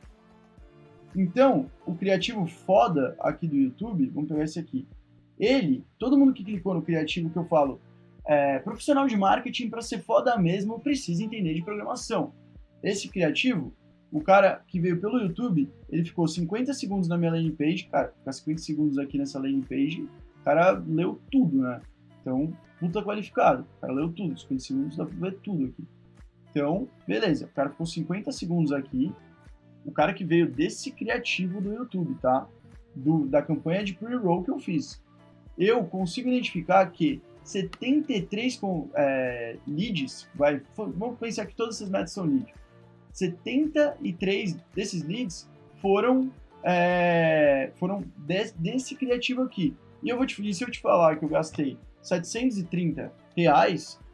Então, o criativo foda aqui do YouTube, vamos pegar esse aqui. Todo mundo que clicou no criativo que eu falo, profissional de marketing para ser foda mesmo precisa entender de programação. Esse criativo, o cara que veio pelo YouTube, ele ficou 50 segundos na minha landing page, cara, ficar 50 segundos aqui nessa landing page, o cara leu tudo, né? Então, puta qualificado, o cara leu tudo, 50 segundos dá pra ver tudo aqui. Então, beleza, o cara ficou 50 segundos aqui, o cara que veio desse criativo do YouTube, tá? Da campanha de pre-roll que eu fiz. Eu consigo identificar que 73 leads, vamos pensar que todas essas metas são leads. 73 desses leads foram foram desse criativo aqui. E se eu te falar que eu gastei R$ 730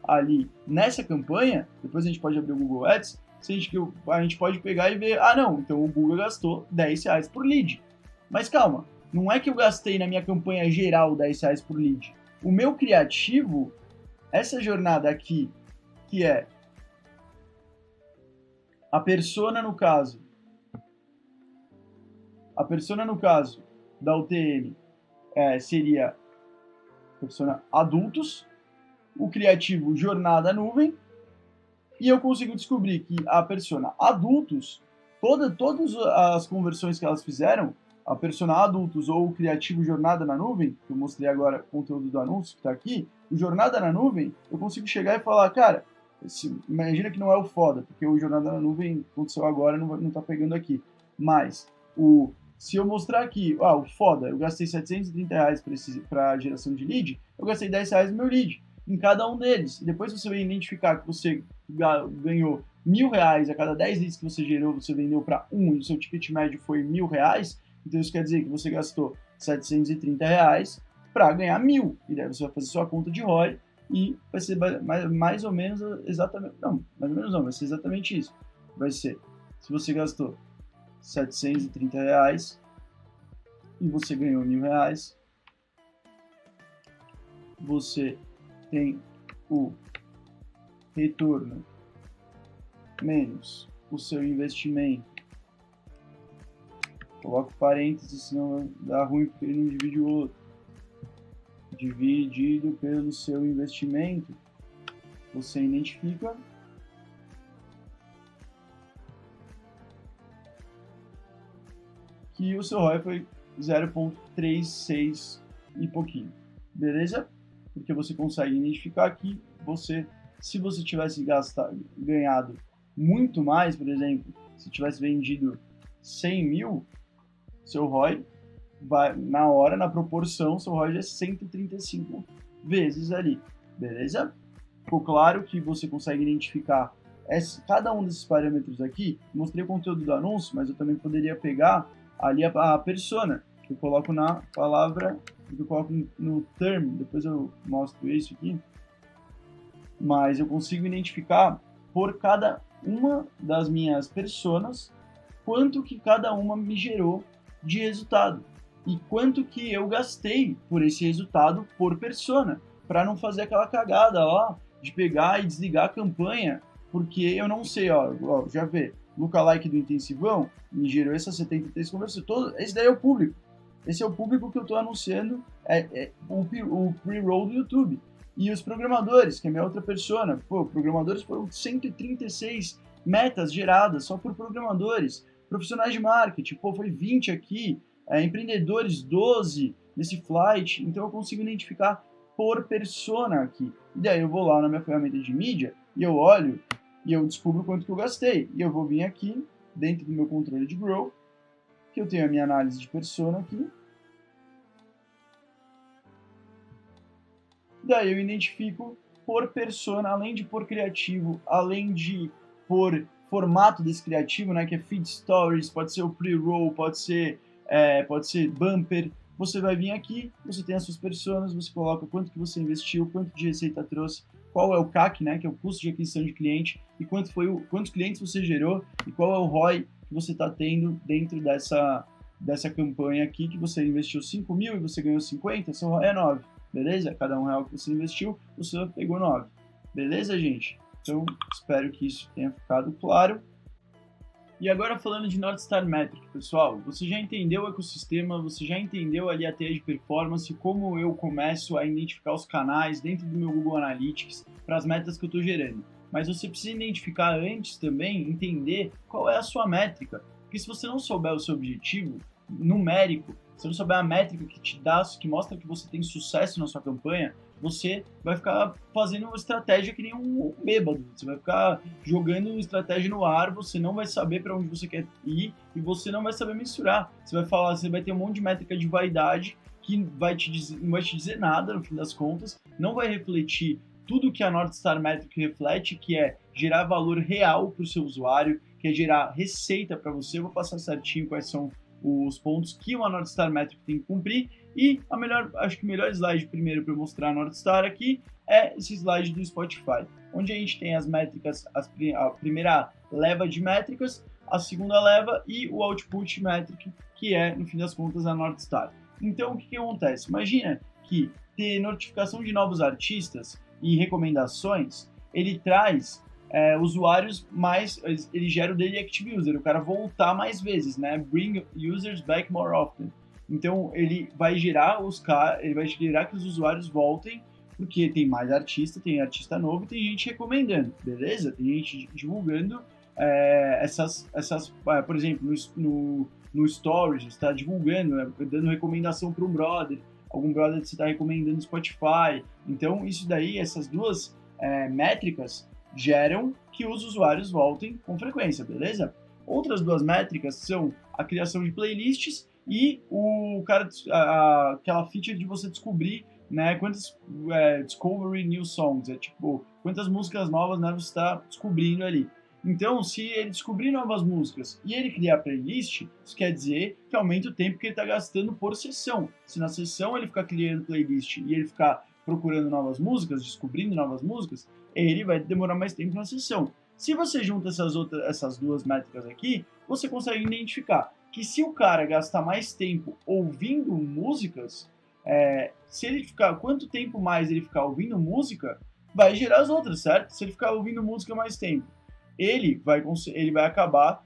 ali nessa campanha, depois a gente pode abrir o Google Ads, a gente pode pegar e ver, não, então o Google gastou R$ 10 por lead. Mas calma, não é que eu gastei na minha campanha geral R$ 10 por lead. O meu criativo, essa jornada aqui, que é a persona no caso da UTM seria persona adultos, o criativo jornada nuvem, e eu consigo descobrir que a persona adultos, todas as conversões que elas fizeram, a persona adultos ou o criativo jornada na nuvem, que eu mostrei agora o conteúdo do anúncio que está aqui, o jornada na nuvem, eu consigo chegar e falar, cara, imagina que não é o foda, porque o jornada na nuvem aconteceu agora, não está pegando aqui, mas se eu mostrar aqui, o foda, eu gastei R$ 730 para geração de lead, eu gastei R$ 10 no meu lead, em cada um deles. E depois você vai identificar que você ganhou R$ 1.000 a cada 10 leads que você gerou, você vendeu para e o seu ticket médio foi R$ 1.000. Então isso quer dizer que você gastou R$ 730 para ganhar 1.000. E daí você vai fazer sua conta de ROI e vai ser mais ou menos exatamente... Não, mais ou menos não, vai ser exatamente isso. Vai ser, se você gastou R$ 730 e você ganhou R$ 1.000, você tem o retorno menos o seu investimento. Coloco parênteses, senão dá ruim porque ele não divide o outro. Dividido pelo seu investimento, você identifica que o seu ROI foi 0,36 e pouquinho. Beleza? Porque você consegue identificar que se você tivesse ganhado muito mais, por exemplo, se tivesse vendido 100 mil, seu ROI vai, na proporção, seu ROI é 135 vezes ali, beleza? Ficou claro que você consegue identificar cada um desses parâmetros aqui. Mostrei o conteúdo do anúncio, mas eu também poderia pegar ali a persona, que eu coloco na palavra, que eu coloco no term, depois eu mostro isso aqui, mas eu consigo identificar por cada uma das minhas personas quanto que cada uma me gerou de resultado e quanto que eu gastei por esse resultado por persona, para não fazer aquela cagada lá de pegar e desligar a campanha, porque eu não sei, já vê, lookalike do intensivão me gerou essas 73 conversões, esse daí é o público. Esse é o público que eu estou anunciando, o pre-roll do YouTube. E os programadores, que é minha outra persona, programadores foram 136 metas geradas só por programadores. Profissionais de marketing, foi 20 aqui, empreendedores 12 nesse flight, então eu consigo identificar por persona aqui. E daí eu vou lá na minha ferramenta de mídia e eu olho e eu descubro quanto que eu gastei. E eu vou vir aqui, dentro do meu controle de Grow, que eu tenho a minha análise de persona aqui. Daí eu identifico por persona, além de por criativo, além de por formato desse criativo, né, que é feed stories, pode ser o pre-roll, pode ser bumper. Você vai vir aqui, você tem as suas personas, você coloca quanto que você investiu, quanto de receita trouxe, qual é o CAC, né, que é o custo de aquisição de cliente, e quantos clientes você gerou, e qual é o ROI que você está tendo dentro dessa campanha aqui, que você investiu 5 mil e você ganhou 50, seu ROI é 9, beleza? Cada R$1 que você investiu, você pegou 9. Beleza, gente? Então, espero que isso tenha ficado claro. E agora falando de North Star Metric, pessoal, você já entendeu o ecossistema, você já entendeu ali a teia de performance, como eu começo a identificar os canais dentro do meu Google Analytics para as metas que eu estou gerando. Mas você precisa identificar antes também, entender qual é a sua métrica, porque se você não souber o seu objetivo numérico, se você não souber a métrica que te dá, que mostra que você tem sucesso na sua campanha, você vai ficar fazendo uma estratégia que nem um bêbado. Você vai ficar jogando estratégia no ar, você não vai saber para onde você quer ir e você não vai saber mensurar. Você vai ter um monte de métrica de vaidade que não vai te dizer nada no fim das contas, não vai refletir tudo que a North Star Metric reflete, que é gerar valor real para o seu usuário, que é gerar receita para você. Eu vou passar certinho quais são os pontos que uma North Star Metric tem que cumprir. E acho que o melhor slide primeiro para eu mostrar a North Star aqui é esse slide do Spotify, onde a gente tem as métricas, a primeira leva de métricas, a segunda leva e o output metric, que é, no fim das contas, a North Star. Então, o que acontece? Imagina que ter notificação de novos artistas e recomendações, ele traz usuários mais, ele gera o Daily Active User, o cara voltar mais vezes, né? Bring users back more often. Então, ele vai gerar que os usuários voltem, porque tem mais artista, tem artista novo e tem gente recomendando, beleza? Tem gente divulgando por exemplo, no Stories, você está divulgando, dando recomendação para um brother, algum brother que você está recomendando no Spotify. Então, isso daí, essas duas métricas geram que os usuários voltem com frequência, beleza? Outras duas métricas são a criação de playlists e aquela feature de você descobrir, né, quantas discovery new songs, tipo, quantas músicas novas, né, você está descobrindo ali. Então, se ele descobrir novas músicas e ele criar playlist, isso quer dizer que aumenta o tempo que ele está gastando por sessão. Se na sessão ele ficar criando playlist e ele ficar procurando novas músicas, descobrindo novas músicas, ele vai demorar mais tempo na sessão. Se você junta essas duas métricas aqui, você consegue identificar que se o cara gastar mais tempo ouvindo músicas, quanto tempo mais ele ficar ouvindo música, vai gerar as outras, certo? Se ele ficar ouvindo música mais tempo, ele vai acabar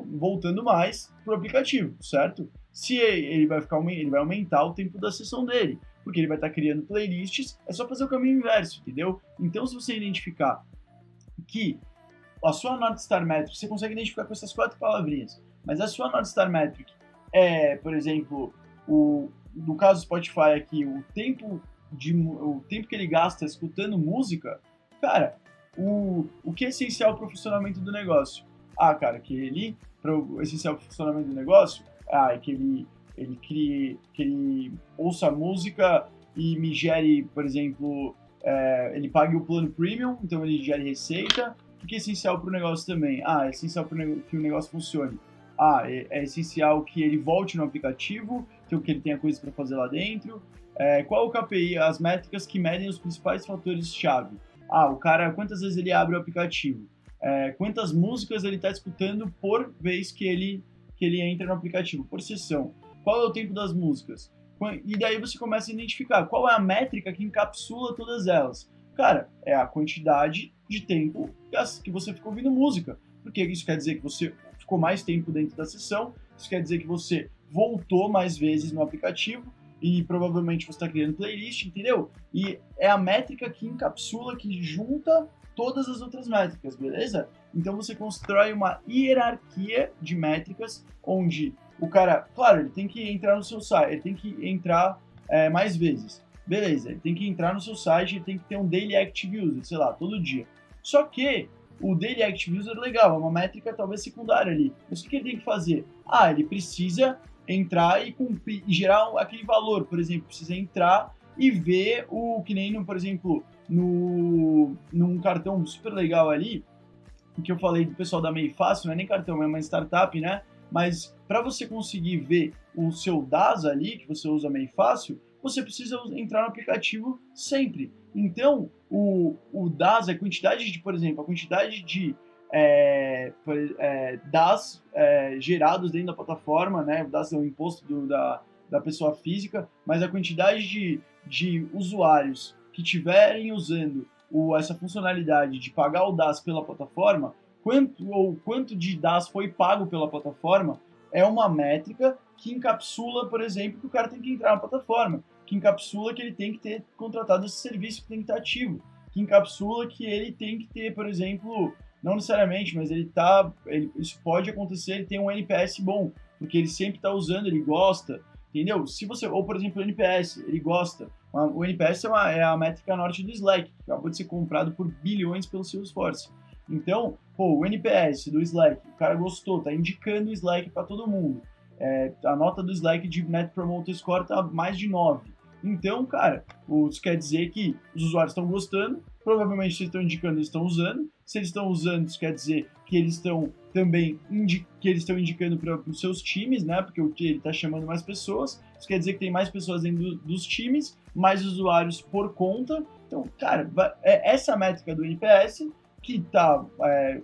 voltando mais pro aplicativo, certo? Se ele vai aumentar o tempo da sessão dele, porque ele vai estar criando playlists, é só fazer o caminho inverso, entendeu? Então, se você identificar que a sua North Star Metric, você consegue identificar com essas 4 palavrinhas, mas a sua North Star Metric por exemplo, no caso do Spotify aqui, o tempo que ele gasta escutando música, cara, o que é essencial para o funcionamento do negócio? Essencial para o funcionamento do negócio é que ele ouça a música e me gere, por exemplo, ele pague o plano premium, então ele gere receita. O que é essencial para o negócio também? É essencial para que o negócio funcione. É essencial que ele volte no aplicativo, então que ele tenha coisas para fazer lá dentro. Qual o KPI? As métricas que medem os principais fatores-chave. O cara, quantas vezes ele abre o aplicativo? Quantas músicas ele está escutando por vez que ele entra no aplicativo, por sessão? Qual é o tempo das músicas? E daí você começa a identificar qual é a métrica que encapsula todas elas. Cara, é a quantidade de tempo que você ficou ouvindo música. Porque isso quer dizer que você ficou mais tempo dentro da sessão, isso quer dizer que você voltou mais vezes no aplicativo e provavelmente você está criando playlist, entendeu? E é a métrica que encapsula, que junta todas as outras métricas, beleza? Então você constrói uma hierarquia de métricas onde o cara, claro, ele tem que entrar no seu site, ele tem que entrar mais vezes. Beleza, ele tem que entrar no seu site, ele tem que ter um Daily Active User, sei lá, todo dia. Só que o Daily Active User é legal, é uma métrica talvez secundária ali. Mas o que ele tem que fazer? Ele precisa entrar e cumprir, e gerar aquele valor, por exemplo, precisa entrar e ver que nem, por exemplo, num cartão super legal ali, que eu falei do pessoal da Meio Fácil, não é nem cartão, é uma startup, né? Mas para você conseguir ver o seu DAS ali, que você usa Meio Fácil, você precisa entrar no aplicativo sempre. Então, o DAS, a quantidade de DAS gerados dentro da plataforma, né? O DAS é o imposto da pessoa física, mas a quantidade de usuários que estiverem usando essa funcionalidade de pagar o DAS pela plataforma, quanto de DAS foi pago pela plataforma, é uma métrica que encapsula, por exemplo, que o cara tem que entrar na plataforma, que encapsula que ele tem que ter contratado esse serviço, que tem que estar ativo, que encapsula que ele tem que ter, por exemplo, não necessariamente, mas isso pode acontecer, ele tem um NPS bom, porque ele sempre está usando, ele gosta, entendeu? Ou por exemplo, o NPS, ele gosta. O NPS é a métrica norte do Slack, que acabou de ser comprado por bilhões pelo Salesforce. Então, o NPS do Slack, o cara gostou, tá indicando o Slack para todo mundo. A nota do Slack de Net Promoter Score tá mais de 9. Então, cara, isso quer dizer que os usuários estão gostando, provavelmente se eles estão indicando, eles estão usando. Se eles estão usando, isso quer dizer que eles estão também indicando para os seus times, né? Porque ele está chamando mais pessoas. Isso quer dizer que tem mais pessoas dentro dos times, mais usuários por conta. Então, cara, essa métrica do NPS, que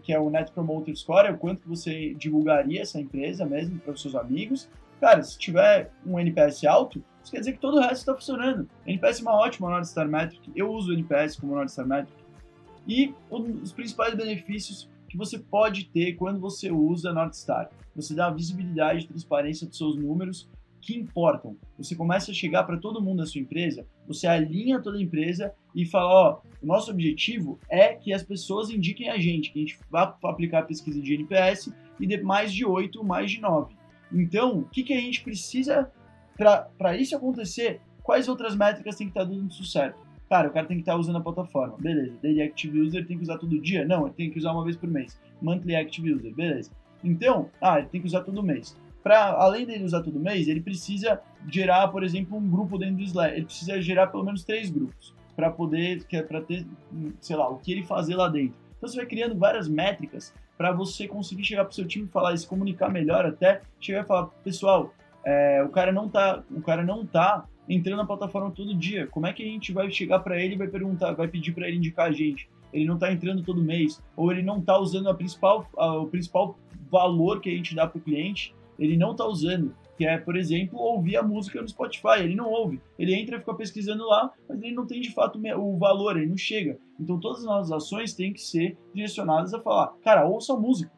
é o Net Promoter Score, é o quanto que você divulgaria essa empresa mesmo para os seus amigos. Cara, se tiver um NPS alto, isso quer dizer que todo o resto está funcionando. NPS é uma ótima North Star Metric, eu uso o NPS como North Star Metric. E os principais benefícios que você pode ter quando você usa North Star. Você dá visibilidade e transparência dos seus números que importam. Você começa a chegar para todo mundo da sua empresa, você alinha toda a empresa e fala, ó, o nosso objetivo é que as pessoas indiquem a gente, que a gente vá aplicar a pesquisa de NPS e dê mais de 8, mais de 9. Então, o que a gente precisa para isso acontecer? Quais outras métricas tem que estar dando certo? Cara, o cara tem que estar usando a plataforma. Beleza. Daily Active User tem que usar todo dia? Não, ele tem que usar uma vez por mês. Monthly Active User, beleza. Então, ele tem que usar todo mês. Além dele usar todo mês, ele precisa gerar, por exemplo, um grupo dentro do Slack. Ele precisa gerar pelo menos 3 grupos para ter, sei lá, o que ele fazer lá dentro. Então você vai criando várias métricas para você conseguir chegar para o seu time e falar, e se comunicar melhor até, chegar e falar, pessoal, o cara não tá entrando na plataforma todo dia. Como é que a gente vai chegar para ele e vai perguntar, vai pedir para ele indicar a gente? Ele não está entrando todo mês, ou ele não está usando o principal valor que a gente dá para o cliente, ele não está usando, que é, por exemplo, ouvir a música no Spotify. Ele não ouve, ele entra e fica pesquisando lá, mas ele não tem de fato o valor, ele não chega. Então todas as nossas ações têm que ser direcionadas a falar, cara, ouça a música,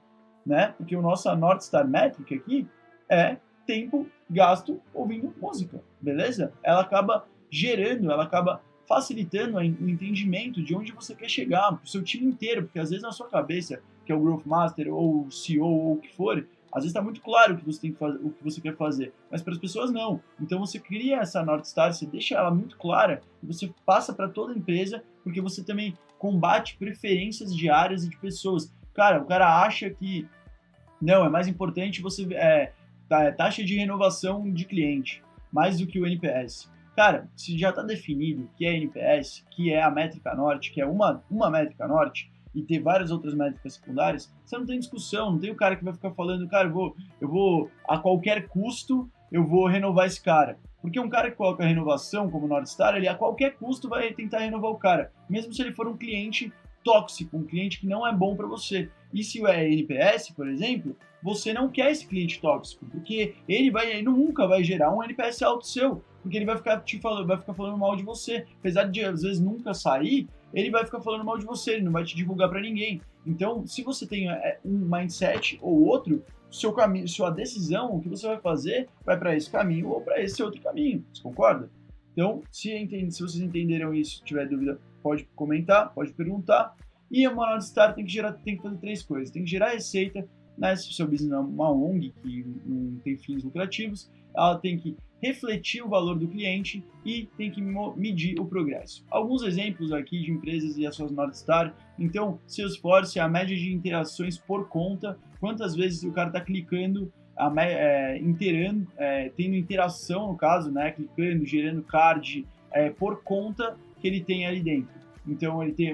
né? Porque o nosso North Star Metric aqui é tempo gasto ouvindo música, beleza? Ela acaba facilitando o entendimento de onde você quer chegar, para o seu time inteiro, porque às vezes na sua cabeça, que é o Growth Master, ou o CEO, ou o que for, às vezes está muito claro o que você tem que fazer, o que você quer fazer, mas para as pessoas não. Então você cria essa North Star, você deixa ela muito clara, e você passa para toda a empresa, porque você também combate preferências de áreas e de pessoas. Cara, o cara acha que não, é mais importante você taxa de renovação de cliente, mais do que o NPS. Cara, se já está definido que é NPS, que é a métrica norte, que é uma métrica norte, e ter várias outras métricas secundárias, você não tem discussão, não tem o cara que vai ficar falando, cara, eu vou a qualquer custo, eu vou renovar esse cara. Porque um cara que coloca a renovação como North Star, ele a qualquer custo vai tentar renovar o cara, mesmo se ele for um cliente tóxico, um cliente que não é bom para você. E se é NPS, por exemplo, você não quer esse cliente tóxico, porque ele nunca vai gerar um NPS alto seu, porque ele vai ficar falando mal de você. Apesar de às vezes nunca sair, ele vai ficar falando mal de você, ele não vai te divulgar para ninguém. Então, se você tem um mindset ou outro, seu caminho, sua decisão, o que você vai fazer, vai para esse caminho ou para esse outro caminho. Você concorda? Então, se vocês entenderam isso, se tiver dúvida, pode comentar, pode perguntar. E a North Star tem que fazer 3 coisas. Tem que gerar receita, né? Se o seu business é uma ONG que não tem fins lucrativos, ela tem que refletir o valor do cliente e tem que medir o progresso. Alguns exemplos aqui de empresas e as suas North Star. Então, Salesforce é a média de interações por conta, quantas vezes o cara está clicando, tendo interação no caso, né? Clicando, gerando card por conta que ele tem ali dentro. Então, ele tem,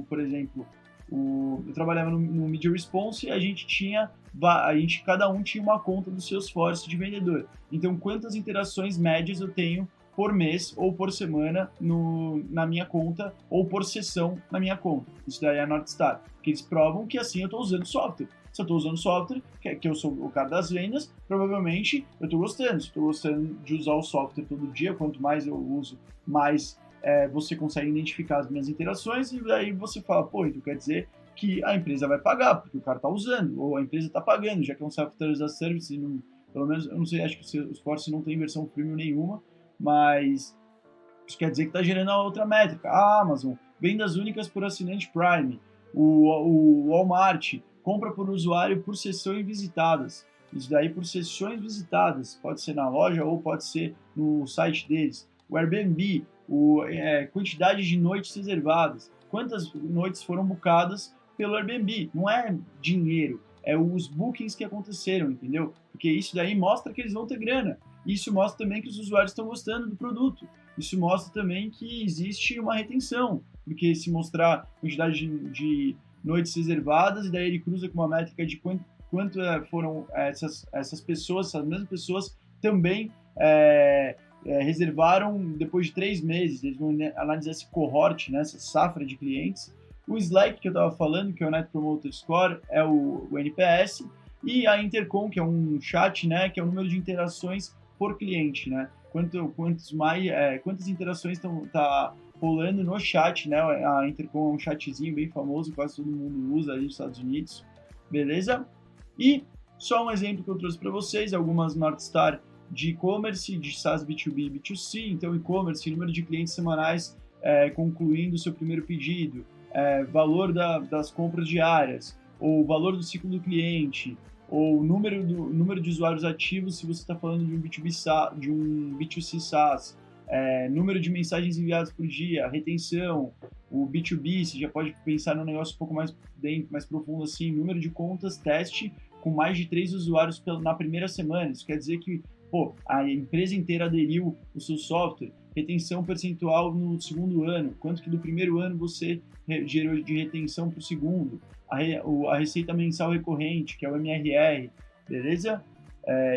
por exemplo, eu trabalhava no Media Response e cada um tinha uma conta do Salesforce de vendedor. Então, quantas interações médias eu tenho por mês ou por semana na minha conta ou por sessão na minha conta? Isso daí é a North Star, porque eles provam que assim eu estou usando software. Se eu estou usando software, que eu sou o cara das vendas, provavelmente eu estou gostando. Se estou gostando de usar o software todo dia, quanto mais eu uso, mais você consegue identificar as minhas interações e daí você fala, pô, então quer dizer que a empresa vai pagar, porque o cara está usando, ou a empresa está pagando, já que é um software as a service, pelo menos, eu não sei, acho que o Salesforce não tem versão premium nenhuma, mas isso quer dizer que está gerando a outra métrica. A Amazon, vendas únicas por assinante Prime, o Walmart, compra por usuário por sessões visitadas. Isso daí por sessões visitadas, pode ser na loja ou pode ser no site deles. O Airbnb, quantidade de noites reservadas, quantas noites foram bucadas pelo Airbnb. Não é dinheiro, é os bookings que aconteceram, entendeu? Porque isso daí mostra que eles vão ter grana. Isso mostra também que os usuários estão gostando do produto. isso mostra também que existe uma retenção, porque se mostrar a quantidade de noites reservadas, e daí ele cruza com uma métrica de quanto foram essas pessoas, essas mesmas pessoas também reservaram depois de 3 meses. Eles vão analisar esse cohort, né, essa safra de clientes. O Slack, que eu estava falando, que é o Net Promoter Score, é o NPS, e a Intercom, que é um chat, né, que é o número de interações por cliente, né? Quantas interações tá rolando no chat, né? A Intercom é um chatzinho bem famoso, quase todo mundo usa ali nos Estados Unidos, beleza? E só um exemplo que eu trouxe para vocês, algumas North Star de e-commerce, de SaaS B2B e B2C. Então, e-commerce, número de clientes semanais concluindo o seu primeiro pedido, valor das compras diárias, ou valor do ciclo do cliente, ou número de usuários ativos se você está falando de um B2C SaaS, número de mensagens enviadas por dia, retenção, o B2B, você já pode pensar num negócio um pouco mais profundo assim, número de contas, teste com mais de 3 usuários na primeira semana. Isso quer dizer que a empresa inteira aderiu o seu software, retenção percentual no segundo ano, quanto que do primeiro ano você gerou de retenção para o segundo, a receita mensal recorrente, que é o MRR, beleza?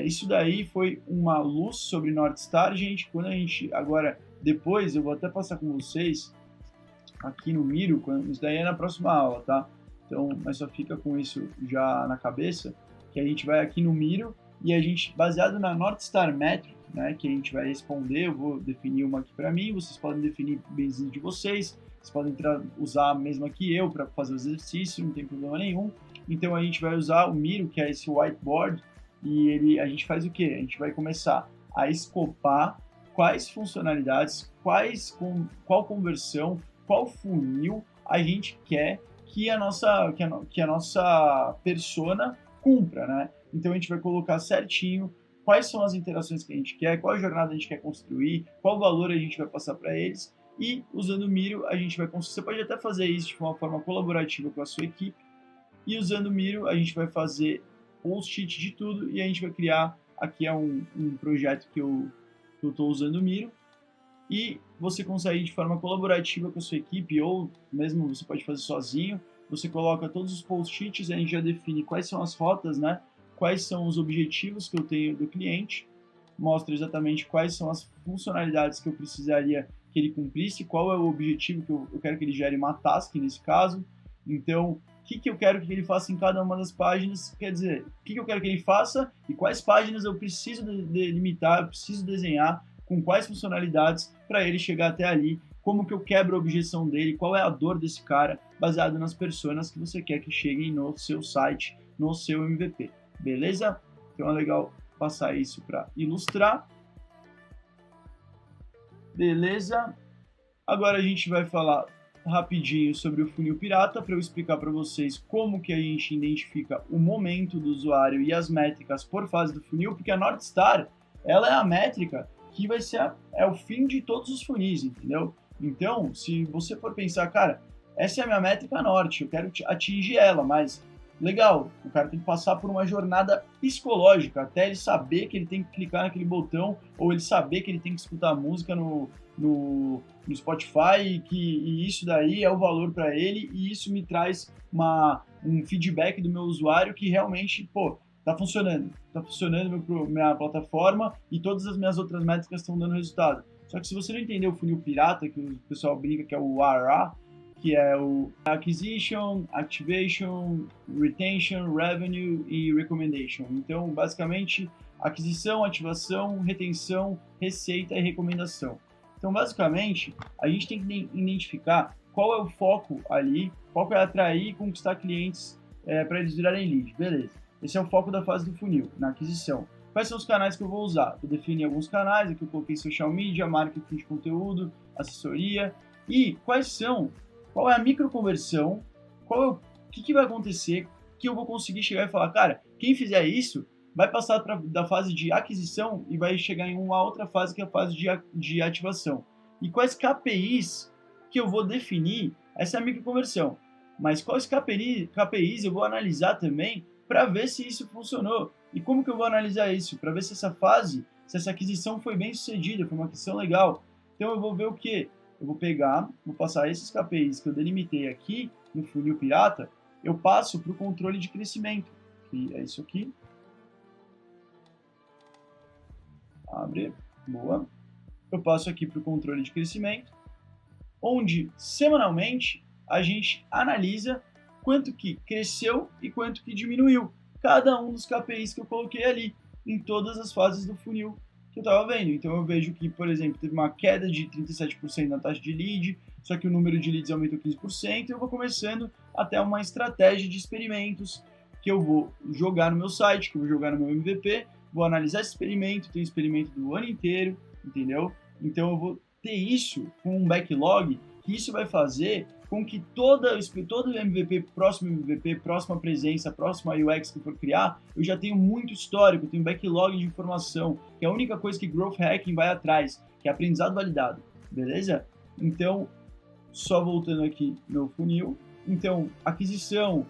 Isso daí foi uma luz sobre North Star, gente. Quando a gente, agora, depois, eu vou até passar com vocês aqui no Miro, isso daí é na próxima aula, tá? Então, mas só fica com isso já na cabeça, que a gente vai aqui no Miro e a gente, baseado na North Star Metric, né, que a gente vai responder, eu vou definir uma aqui para mim, vocês podem definir benzinho de vocês podem usar a mesma que eu para fazer o exercício, não tem problema nenhum. Então a gente vai usar o Miro, que é esse whiteboard, e a gente faz o quê? A gente vai começar a escopar quais funcionalidades, qual conversão, qual funil a gente quer que a nossa persona cumpra, né? Então a gente vai colocar certinho quais são as interações que a gente quer, qual jornada a gente quer construir, qual valor a gente vai passar para eles. E usando o Miro, a gente vai construir. Você pode até fazer isso de uma forma colaborativa com a sua equipe. E usando o Miro, a gente vai fazer post-it de tudo e a gente vai criar. Aqui é um projeto que eu estou usando o Miro. E você consegue de forma colaborativa com a sua equipe, ou mesmo você pode fazer sozinho. Você coloca todos os post-its, a gente já define quais são as rotas, né? Quais são os objetivos que eu tenho do cliente. Mostra exatamente quais são as funcionalidades que eu precisaria que ele cumprisse, qual é o objetivo que eu quero que ele gere uma task nesse caso. Então, o que eu quero que ele faça em cada uma das páginas, quer dizer, o que eu quero que ele faça e quais páginas eu preciso delimitar, eu preciso desenhar, com quais funcionalidades para ele chegar até ali, como que eu quebro a objeção dele, qual é a dor desse cara, baseado nas personas que você quer que cheguem no seu site, no seu MVP, beleza? Então é legal passar isso para ilustrar. Beleza? Agora a gente vai falar rapidinho sobre o funil pirata para eu explicar para vocês como que a gente identifica o momento do usuário e as métricas por fase do funil, porque a North Star, ela é a métrica que vai ser o fim de todos os funis, entendeu? Então, se você for pensar, cara, essa é a minha métrica norte, eu quero atingir ela, mas legal, o cara tem que passar por uma jornada psicológica até ele saber que ele tem que clicar naquele botão, ou ele saber que ele tem que escutar a música no Spotify, e isso daí é o valor para ele, e isso me traz um feedback do meu usuário que realmente, tá funcionando minha plataforma e todas as minhas outras métricas estão dando resultado. Só que se você não entender o funil pirata, que o pessoal brinca que é o ARA, que é o Acquisition, Activation, Retention, Revenue e Recommendation. Então, basicamente, aquisição, ativação, retenção, receita e recomendação. Então, basicamente, a gente tem que identificar qual é o foco ali, qual é atrair e conquistar clientes para eles virarem lead. Beleza. Esse é o foco da fase do funil, na aquisição. Quais são os canais que eu vou usar? Eu defini alguns canais, aqui eu coloquei social media, marketing de conteúdo, assessoria. E qual é a microconversão, o que vai acontecer, que eu vou conseguir chegar e falar, cara, quem fizer isso vai passar da fase de aquisição e vai chegar em uma outra fase, que é a fase de ativação. E quais KPIs que eu vou definir, essa é a microconversão. Mas quais KPIs eu vou analisar também para ver se isso funcionou. E como que eu vou analisar isso? Para ver se essa aquisição foi bem sucedida, foi uma aquisição legal. Então eu vou ver o quê? Eu vou pegar, vou passar esses KPIs que eu delimitei aqui no funil pirata, eu passo para o controle de crescimento, que é isso aqui. Abre, boa. Eu passo aqui para o controle de crescimento, onde semanalmente a gente analisa quanto que cresceu e quanto que diminuiu cada um dos KPIs que eu coloquei ali em todas as fases do funil que eu estava vendo. Então eu vejo que, por exemplo, teve uma queda de 37% na taxa de lead, só que o número de leads aumentou 15%, e eu vou começando até uma estratégia de experimentos que eu vou jogar no meu site, que eu vou jogar no meu MVP, vou analisar esse experimento, tem experimento do ano inteiro, entendeu? Então eu vou ter isso com um backlog, que isso vai fazer com que todo MVP, próxima presença, próxima UX que eu for criar, eu já tenho muito histórico, eu tenho backlog de informação, que é a única coisa que Growth Hacking vai atrás, que é aprendizado validado, beleza? Então, só voltando aqui no funil, então, aquisição,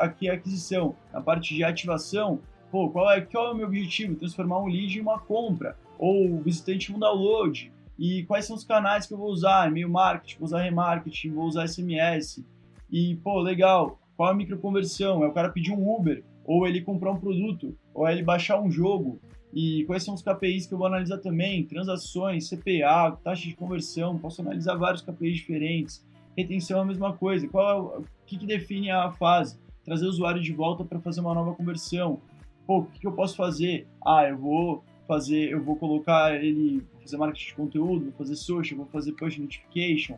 aqui é aquisição, na parte de ativação, qual é o meu objetivo? Transformar um lead em uma compra, ou visitante em um download, e quais são os canais que eu vou usar, e-mail marketing, vou usar remarketing, vou usar SMS, e, legal, qual é a microconversão? É o cara pedir um Uber, ou ele comprar um produto, ou é ele baixar um jogo, e quais são os KPIs que eu vou analisar também, transações, CPA, taxa de conversão, posso analisar vários KPIs diferentes, retenção é a mesma coisa, o que define a fase? Trazer o usuário de volta para fazer uma nova conversão, o que eu posso fazer? Eu vou colocar ele, vou fazer marketing de conteúdo, vou fazer social, vou fazer push notification,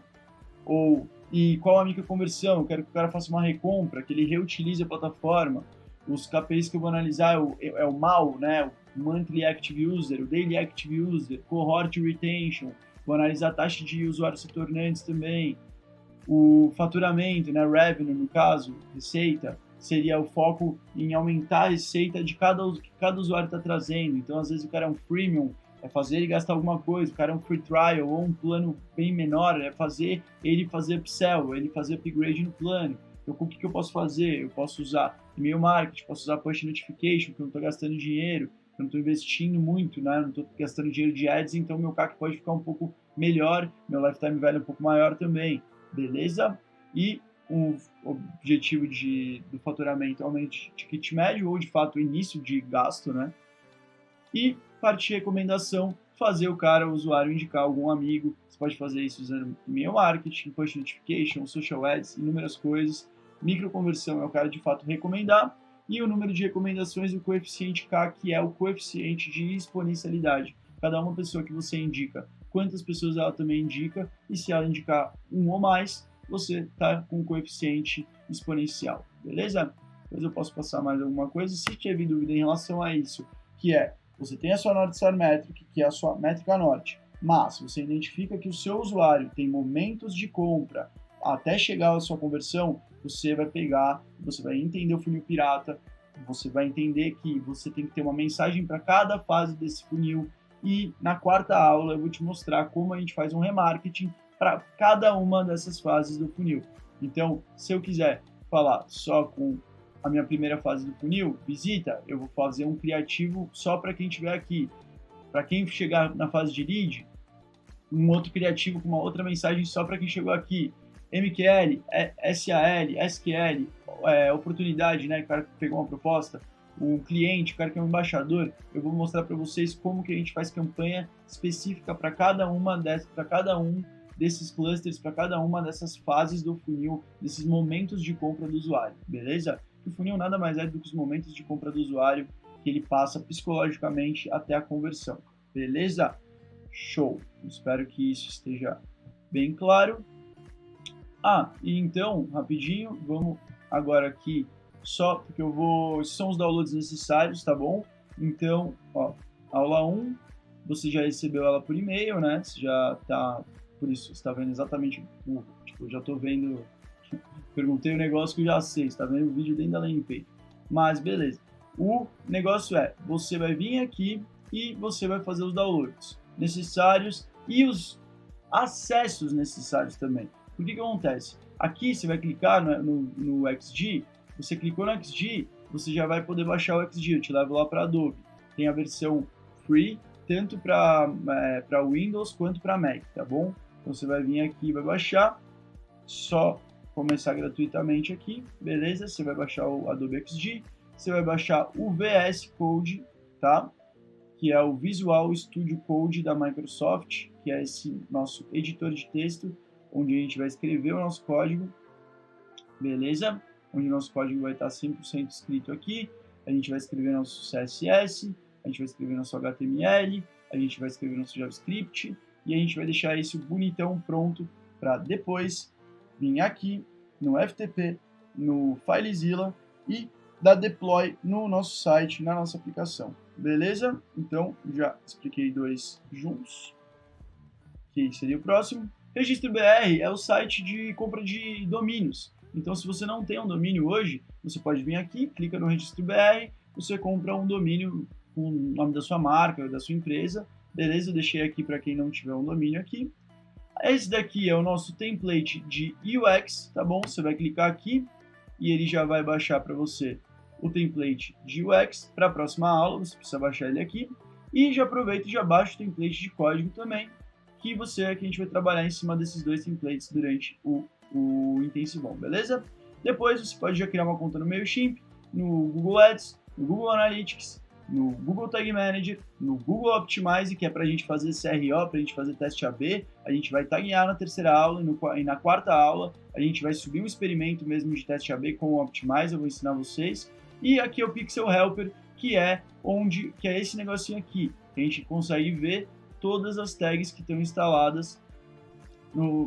e qual a microconversão? Eu quero que o cara faça uma recompra, que ele reutilize a plataforma. Os KPIs que eu vou analisar é o MAU, né? O Monthly Active User, o Daily Active User, Cohort Retention, vou analisar a taxa de usuários retornantes também, o faturamento, né? Revenue, no caso, receita, seria o foco em aumentar a receita de que cada usuário está trazendo. Então, às vezes, o cara é um freemium, é fazer ele gastar alguma coisa, o cara é um free trial ou um plano bem menor, é fazer ele fazer upsell, ele fazer upgrade no plano. Então, o que eu posso fazer? Eu posso usar e-mail marketing, posso usar push notification, que eu não estou gastando dinheiro, que eu não estou investindo muito, né? Não estou gastando dinheiro de ads, então meu CAC pode ficar um pouco melhor, meu lifetime value um pouco maior também, beleza? E o objetivo do faturamento aumente o ticket médio ou, de fato, o início de gasto, né? E parte de recomendação, fazer o usuário, indicar algum amigo. Você pode fazer isso usando e-mail marketing, push notification, social ads, inúmeras coisas. Microconversão é o cara, de fato, recomendar. E o número de recomendações, o coeficiente K, que é o coeficiente de exponencialidade. Cada uma pessoa que você indica, quantas pessoas ela também indica, e se ela indicar um ou mais, você está com um coeficiente exponencial, beleza? Depois eu posso passar mais alguma coisa. Se tiver dúvida em relação a isso, que é, você tem a sua North Star Metric, que é a sua métrica norte, mas você identifica que o seu usuário tem momentos de compra até chegar à sua conversão, você vai pegar, você vai entender o funil pirata, você vai entender que você tem que ter uma mensagem para cada fase desse funil, e na quarta aula eu vou te mostrar como a gente faz um remarketing para cada uma dessas fases do funil. Então, se eu quiser falar só com a minha primeira fase do funil, visita, eu vou fazer um criativo só para quem estiver aqui. Para quem chegar na fase de lead, um outro criativo com uma outra mensagem só para quem chegou aqui. MQL, SAL, SQL, oportunidade, né? O cara que pegou uma proposta, o cliente, o cara que é um embaixador, eu vou mostrar para vocês como que a gente faz campanha específica para cada um desses clusters, para cada uma dessas fases do funil, desses momentos de compra do usuário, beleza? O funil nada mais é do que os momentos de compra do usuário que ele passa psicologicamente até a conversão, beleza? Show! Espero que isso esteja bem claro. E então, rapidinho, vamos agora aqui, só porque esses são os downloads necessários, tá bom? Então, aula 1, você já recebeu ela por e-mail, né? Você já tá, por isso, você está vendo exatamente, eu já estou vendo, perguntei o negócio que eu já sei, você está vendo o vídeo dentro da landing page. Mas, beleza. O negócio você vai vir aqui e você vai fazer os downloads necessários e os acessos necessários também. O que acontece? Aqui você vai clicar no XG, você clicou no XG, você já vai poder baixar o XG, eu te levo lá para Adobe. Tem a versão free, tanto para Windows quanto para Mac, tá bom? Então você vai vir aqui e vai baixar, só começar gratuitamente aqui, beleza? Você vai baixar o Adobe XD, você vai baixar o VS Code, tá? Que é o Visual Studio Code da Microsoft, que é esse nosso editor de texto, onde a gente vai escrever o nosso código, beleza? Onde o nosso código vai estar 100% escrito aqui, a gente vai escrever nosso CSS, a gente vai escrever nosso HTML, a gente vai escrever nosso JavaScript, e a gente vai deixar isso bonitão, pronto, para depois vir aqui no FTP, no FileZilla e dar deploy no nosso site, na nossa aplicação. Beleza? Então, já expliquei dois juntos. Que seria o próximo. Registro BR é o site de compra de domínios. Então, se você não tem um domínio hoje, você pode vir aqui, clica no Registro BR, você compra um domínio com o nome da sua marca, da sua empresa. Beleza? Eu deixei aqui para quem não tiver um domínio aqui. Esse daqui é o nosso template de UX, tá bom? Você vai clicar aqui e ele já vai baixar para você o template de UX para a próxima aula, você precisa baixar ele aqui. E já aproveita e já baixa o template de código também, que a gente vai trabalhar em cima desses dois templates durante o intensivão, beleza? Depois você pode já criar uma conta no MailChimp, no Google Ads, no Google Analytics, no Google Tag Manager, no Google Optimize, que é para a gente fazer CRO, para a gente fazer teste AB. A gente vai taguear na terceira aula e na quarta aula a gente vai subir um experimento mesmo de teste AB com o Optimize, eu vou ensinar vocês. E aqui é o Pixel Helper, que é esse negocinho aqui, que a gente consegue ver todas as tags que estão instaladas,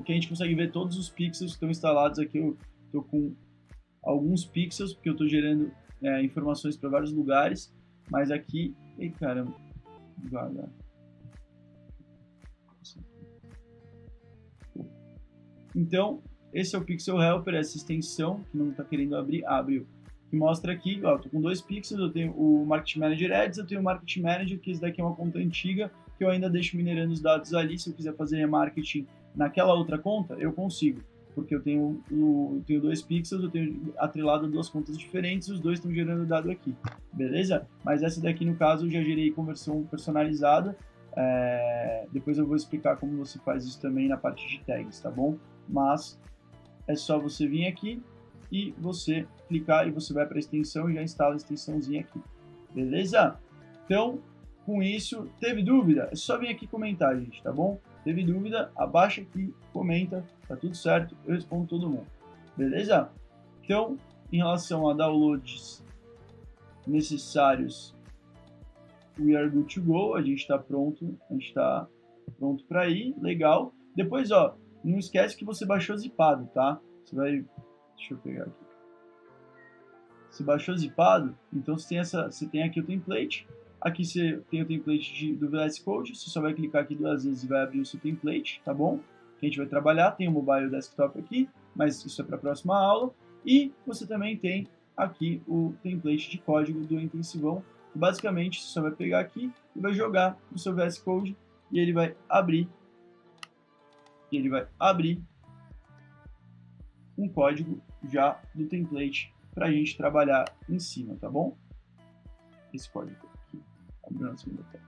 que a gente consegue ver todos os pixels que estão instalados aqui. Eu estou com alguns pixels, porque eu estou gerando informações para vários lugares, mas aqui, ei caramba, devagar. Então, esse é o Pixel Helper, essa extensão que não está querendo abrir, abriu. Que mostra aqui, ó, eu tô com 2 pixels, eu tenho o Marketing Manager Ads, eu tenho o Marketing Manager, que esse daqui é uma conta antiga, que eu ainda deixo minerando os dados ali. Se eu quiser fazer remarketing naquela outra conta, eu consigo, porque eu tenho 2 pixels, eu tenho atrelado 2 contas diferentes, os dois estão gerando dado aqui, beleza? Mas essa daqui, no caso, eu já gerei conversão personalizada, depois eu vou explicar como você faz isso também na parte de tags, tá bom? Mas é só você vir aqui e você clicar e você vai para a extensão e já instala a extensãozinha aqui, beleza? Então, com isso, teve dúvida? É só vir aqui comentar, gente, tá bom? Teve dúvida? Abaixa aqui, comenta, tá tudo certo, eu respondo todo mundo, beleza? Então, em relação a downloads necessários, we are good to go, a gente está pronto, para ir, legal. Depois, ó, não esquece que você baixou zipado, tá? Você vai, deixa eu pegar aqui. Você baixou zipado, então você tem aqui o template. Aqui você tem o template do VS Code, você só vai clicar aqui 2 vezes e vai abrir o seu template, tá bom? Que a gente vai trabalhar, tem o mobile desktop aqui, mas isso é para a próxima aula. E você também tem aqui o template de código do intensivão. Basicamente, você só vai pegar aqui e vai jogar no seu VS Code e ele vai abrir. Um código já do template para a gente trabalhar em cima, tá bom? Esse código aqui, abrindo na segunda tela.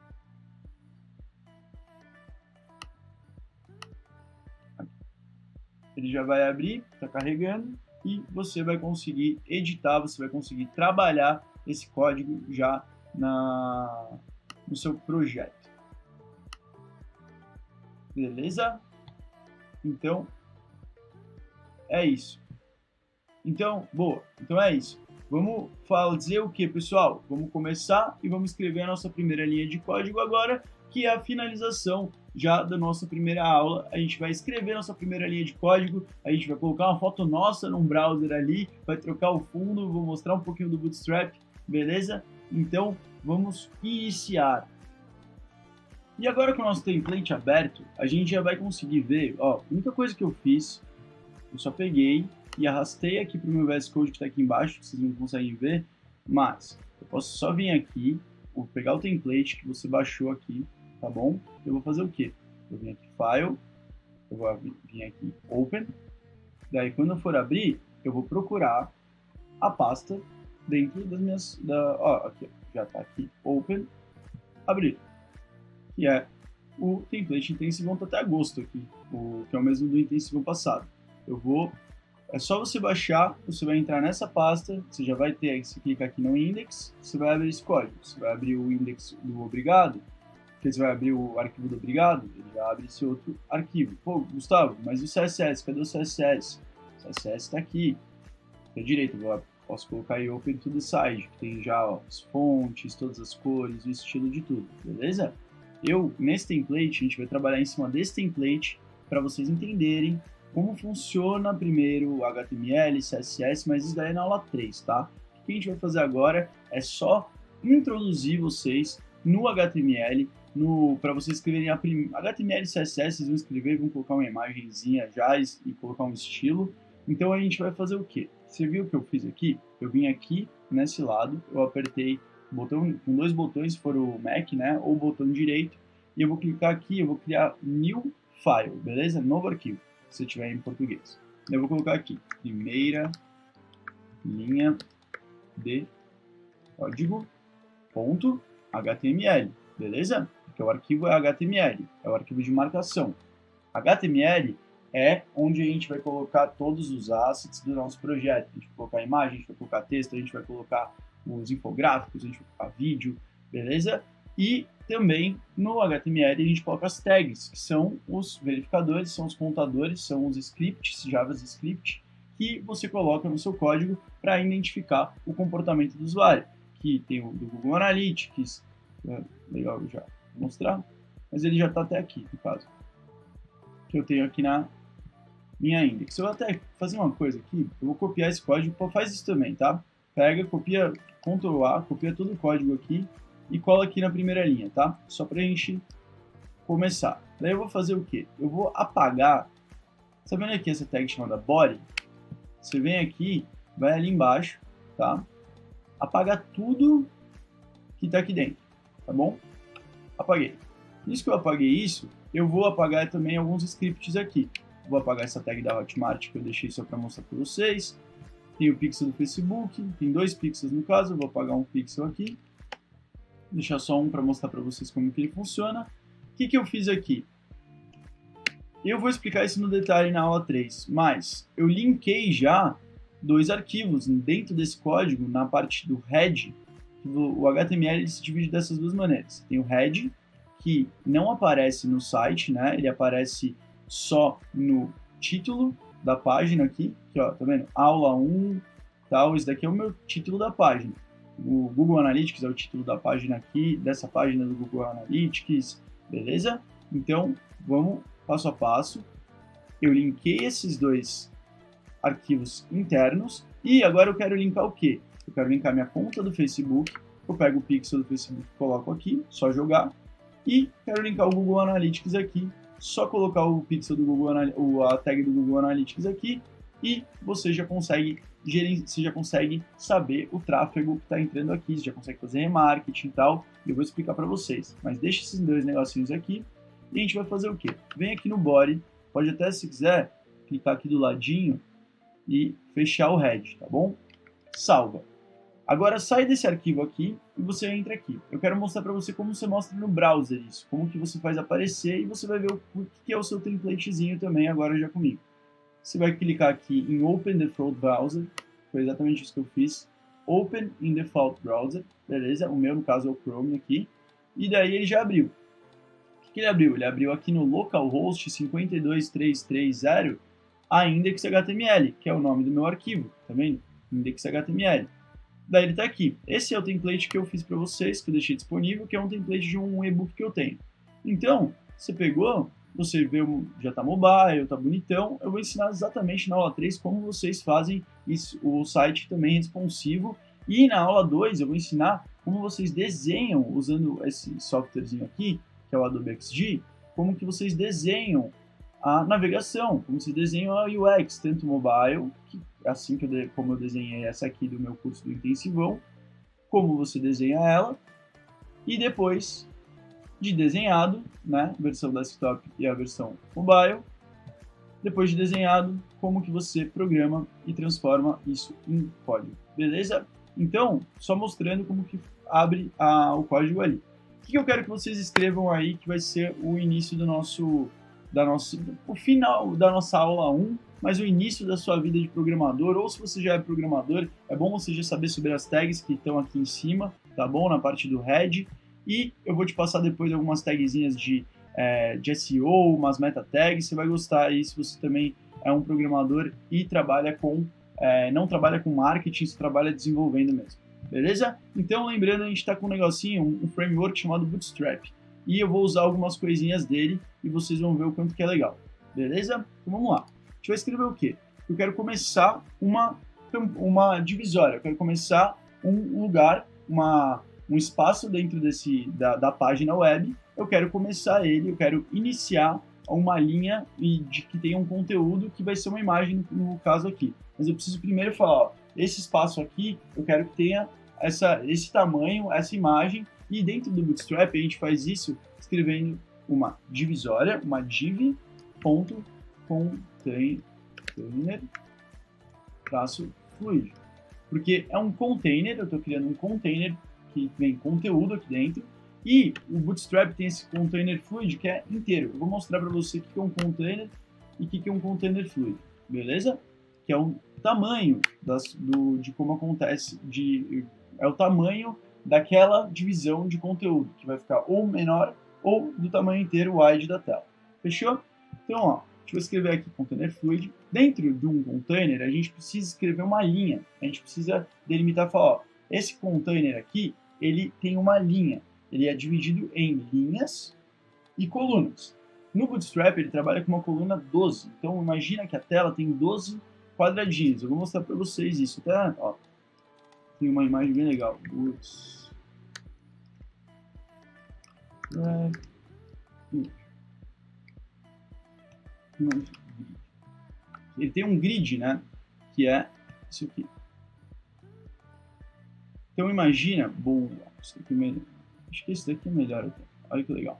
Ele já vai abrir, está carregando, e você vai conseguir editar, você vai conseguir trabalhar esse código já no seu projeto. Beleza? Então, é isso. Então, boa. Então é isso. Vamos dizer o que, pessoal? Vamos começar e vamos escrever a nossa primeira linha de código agora, que é a finalização já da nossa primeira aula. A gente vai escrever nossa primeira linha de código, a gente vai colocar uma foto nossa num browser ali, vai trocar o fundo, vou mostrar um pouquinho do Bootstrap, beleza? Então, vamos iniciar. E agora com o nosso template aberto, a gente já vai conseguir ver, ó, a única coisa que eu fiz, eu só peguei e arrastei aqui para o meu VS Code que está aqui embaixo, que vocês não conseguem ver, mas eu posso só vir aqui, vou pegar o template que você baixou aqui, tá bom? Eu vou fazer o quê? Eu vim aqui, File, eu vou vir aqui, Open, daí quando eu for abrir, eu vou procurar a pasta dentro das minhas, ó, aqui, já está aqui, Open, abrir. que é o template intensivão, tá até agosto aqui, que é o mesmo do intensivão passado. É só você baixar, você vai entrar nessa pasta, você já vai ter, você clica aqui no index, você vai abrir esse código, você vai abrir o index do obrigado, porque você vai abrir o arquivo do obrigado, ele já abre esse outro arquivo. Pô, Gustavo, mas o CSS, cadê o CSS? O CSS está aqui, à direita, eu posso colocar aí Open to the Side, que tem já ó, as fontes, todas as cores, o estilo de tudo, beleza? Nesse template, a gente vai trabalhar em cima desse template para vocês entenderem como funciona primeiro o HTML, CSS, mas isso daí é na aula 3, tá? O que a gente vai fazer agora é só introduzir vocês no HTML, para vocês escreverem HTML e CSS, vocês vão escrever, vão colocar uma imagenzinha já e colocar um estilo. Então a gente vai fazer o quê? Você viu o que eu fiz aqui? Eu vim aqui nesse lado, eu apertei botão com dois botões, se for o Mac, né, ou o botão direito, e eu vou clicar aqui, eu vou criar New File, beleza? Novo arquivo, se tiver em português. Eu vou colocar aqui, primeira linha de código.html, beleza? Porque o arquivo é HTML, é o arquivo de marcação. HTML é onde a gente vai colocar todos os assets do nosso projeto. A gente vai colocar imagem, a gente vai colocar texto, a gente vai colocar os infográficos, a gente vai colocar vídeo, beleza? E também no HTML a gente coloca as tags, que são os verificadores, são os contadores, são os scripts, JavaScript, que você coloca no seu código para identificar o comportamento do usuário. Que tem o do Google Analytics, legal já vou mostrar, mas ele já está até aqui, no caso, que eu tenho aqui na minha index. Eu vou até fazer uma coisa aqui, eu vou copiar esse código, faz isso também, tá? Pega, copia, Ctrl A, copia todo o código aqui e cola aqui na primeira linha, tá? Só pra gente começar. Daí eu vou fazer o quê? Eu vou apagar, tá vendo aqui essa tag chamada body? Você vem aqui, vai ali embaixo, tá? Apagar tudo que tá aqui dentro, tá bom? Apaguei. Nisso que eu apaguei isso, eu vou apagar também alguns scripts aqui. Vou apagar essa tag da Hotmart que eu deixei só para mostrar para vocês. Tem o pixel do Facebook, tem 2 pixels no caso, eu vou apagar um pixel aqui. Deixar só um para mostrar para vocês como que ele funciona. O que eu fiz aqui? Eu vou explicar isso no detalhe na aula 3, mas eu linkei já 2 arquivos dentro desse código, na parte do head. O HTML ele se divide dessas duas maneiras. Tem o head, que não aparece no site, né? Ele aparece só no título da página aqui, ó, tá vendo? Aula 1, tal, isso daqui é o meu título da página. O Google Analytics é o título da página aqui, dessa página do Google Analytics, beleza? Então, vamos passo a passo. Eu linkei esses 2 arquivos internos e agora eu quero linkar o quê? Eu quero linkar minha conta do Facebook, eu pego o pixel do Facebook e coloco aqui, só jogar, e quero linkar o Google Analytics aqui, só colocar o pixel do Google a tag do Google Analytics aqui, e você já consegue saber o tráfego que está entrando aqui, você já consegue fazer remarketing e tal, e eu vou explicar para vocês. Mas deixa esses 2 negocinhos aqui, e a gente vai fazer o quê? Vem aqui no body, pode até, se quiser, clicar aqui do ladinho e fechar o head, tá bom? Salva. Agora sai desse arquivo aqui e você entra aqui. Eu quero mostrar para você como você mostra no browser isso, como que você faz aparecer e você vai ver o que é o seu templatezinho também agora já comigo. Você vai clicar aqui em Open Default Browser, foi exatamente isso que eu fiz. Open in Default Browser, beleza? O meu, no caso, é o Chrome aqui. E daí ele já abriu. O que ele abriu? Ele abriu aqui no localhost 52330 a index.html, que é o nome do meu arquivo, tá vendo? Index.html. Daí ele está aqui. Esse é o template que eu fiz para vocês, que eu deixei disponível, que é um template de um e-book que eu tenho. Então, você pegou, você vê, já está mobile, está bonitão. Eu vou ensinar exatamente na aula 3 como vocês fazem isso, o site também responsivo. E na aula 2 eu vou ensinar como vocês desenham, usando esse softwarezinho aqui, que é o Adobe XD, como que vocês desenham a navegação, como vocês desenham a UX, tanto mobile, que assim como eu desenhei essa aqui do meu curso do intensivão, como você desenha ela, e depois de desenhado, né, versão desktop e a versão mobile, depois de desenhado, como que você programa e transforma isso em código, beleza? Então, só mostrando como que abre o código ali. que eu quero que vocês escrevam aí, que vai ser o início o final da nossa aula 1, mas o início da sua vida de programador, ou se você já é programador, é bom você já saber sobre as tags que estão aqui em cima, tá bom? Na parte do head, e eu vou te passar depois algumas tagzinhas de SEO, umas meta tags, você vai gostar aí se você também é um programador e trabalha não trabalha com marketing, você trabalha desenvolvendo mesmo, beleza? Então, lembrando, a gente está com um negocinho, um framework chamado Bootstrap, e eu vou usar algumas coisinhas dele e vocês vão ver o quanto que é legal, beleza? Então vamos lá. A gente vai escrever o quê? Eu quero começar uma divisória, eu quero começar um lugar, um espaço dentro da página web, eu quero começar ele, eu quero iniciar uma linha que tenha um conteúdo que vai ser uma imagem no caso aqui. Mas eu preciso primeiro falar, ó, esse espaço aqui, eu quero que tenha esse tamanho, essa imagem, e dentro do Bootstrap a gente faz isso escrevendo uma divisória, uma div.container-fluid. Porque é um container, eu estou criando um container que vem conteúdo aqui dentro, e o Bootstrap tem esse container fluid que é inteiro. Eu vou mostrar para você o que é um container e o que é um container fluid, beleza? Que é o tamanho de como acontece, é o tamanho daquela divisão de conteúdo, que vai ficar ou menor ou do tamanho inteiro wide da tela. Fechou? Então, ó, deixa eu escrever aqui container fluid. Dentro de um container, a gente precisa escrever uma linha. A gente precisa delimitar e falar, ó, esse container aqui, ele tem uma linha. Ele é dividido em linhas e colunas. No Bootstrap, ele trabalha com uma coluna 12. Então, imagina que a tela tem 12 quadradinhos. Eu vou mostrar para vocês isso, tá? Ó, tem uma imagem bem legal. Ele tem um grid, né? Que é isso aqui. Então, imagina... Boa. Isso aqui acho que esse daqui é melhor até. Olha que legal.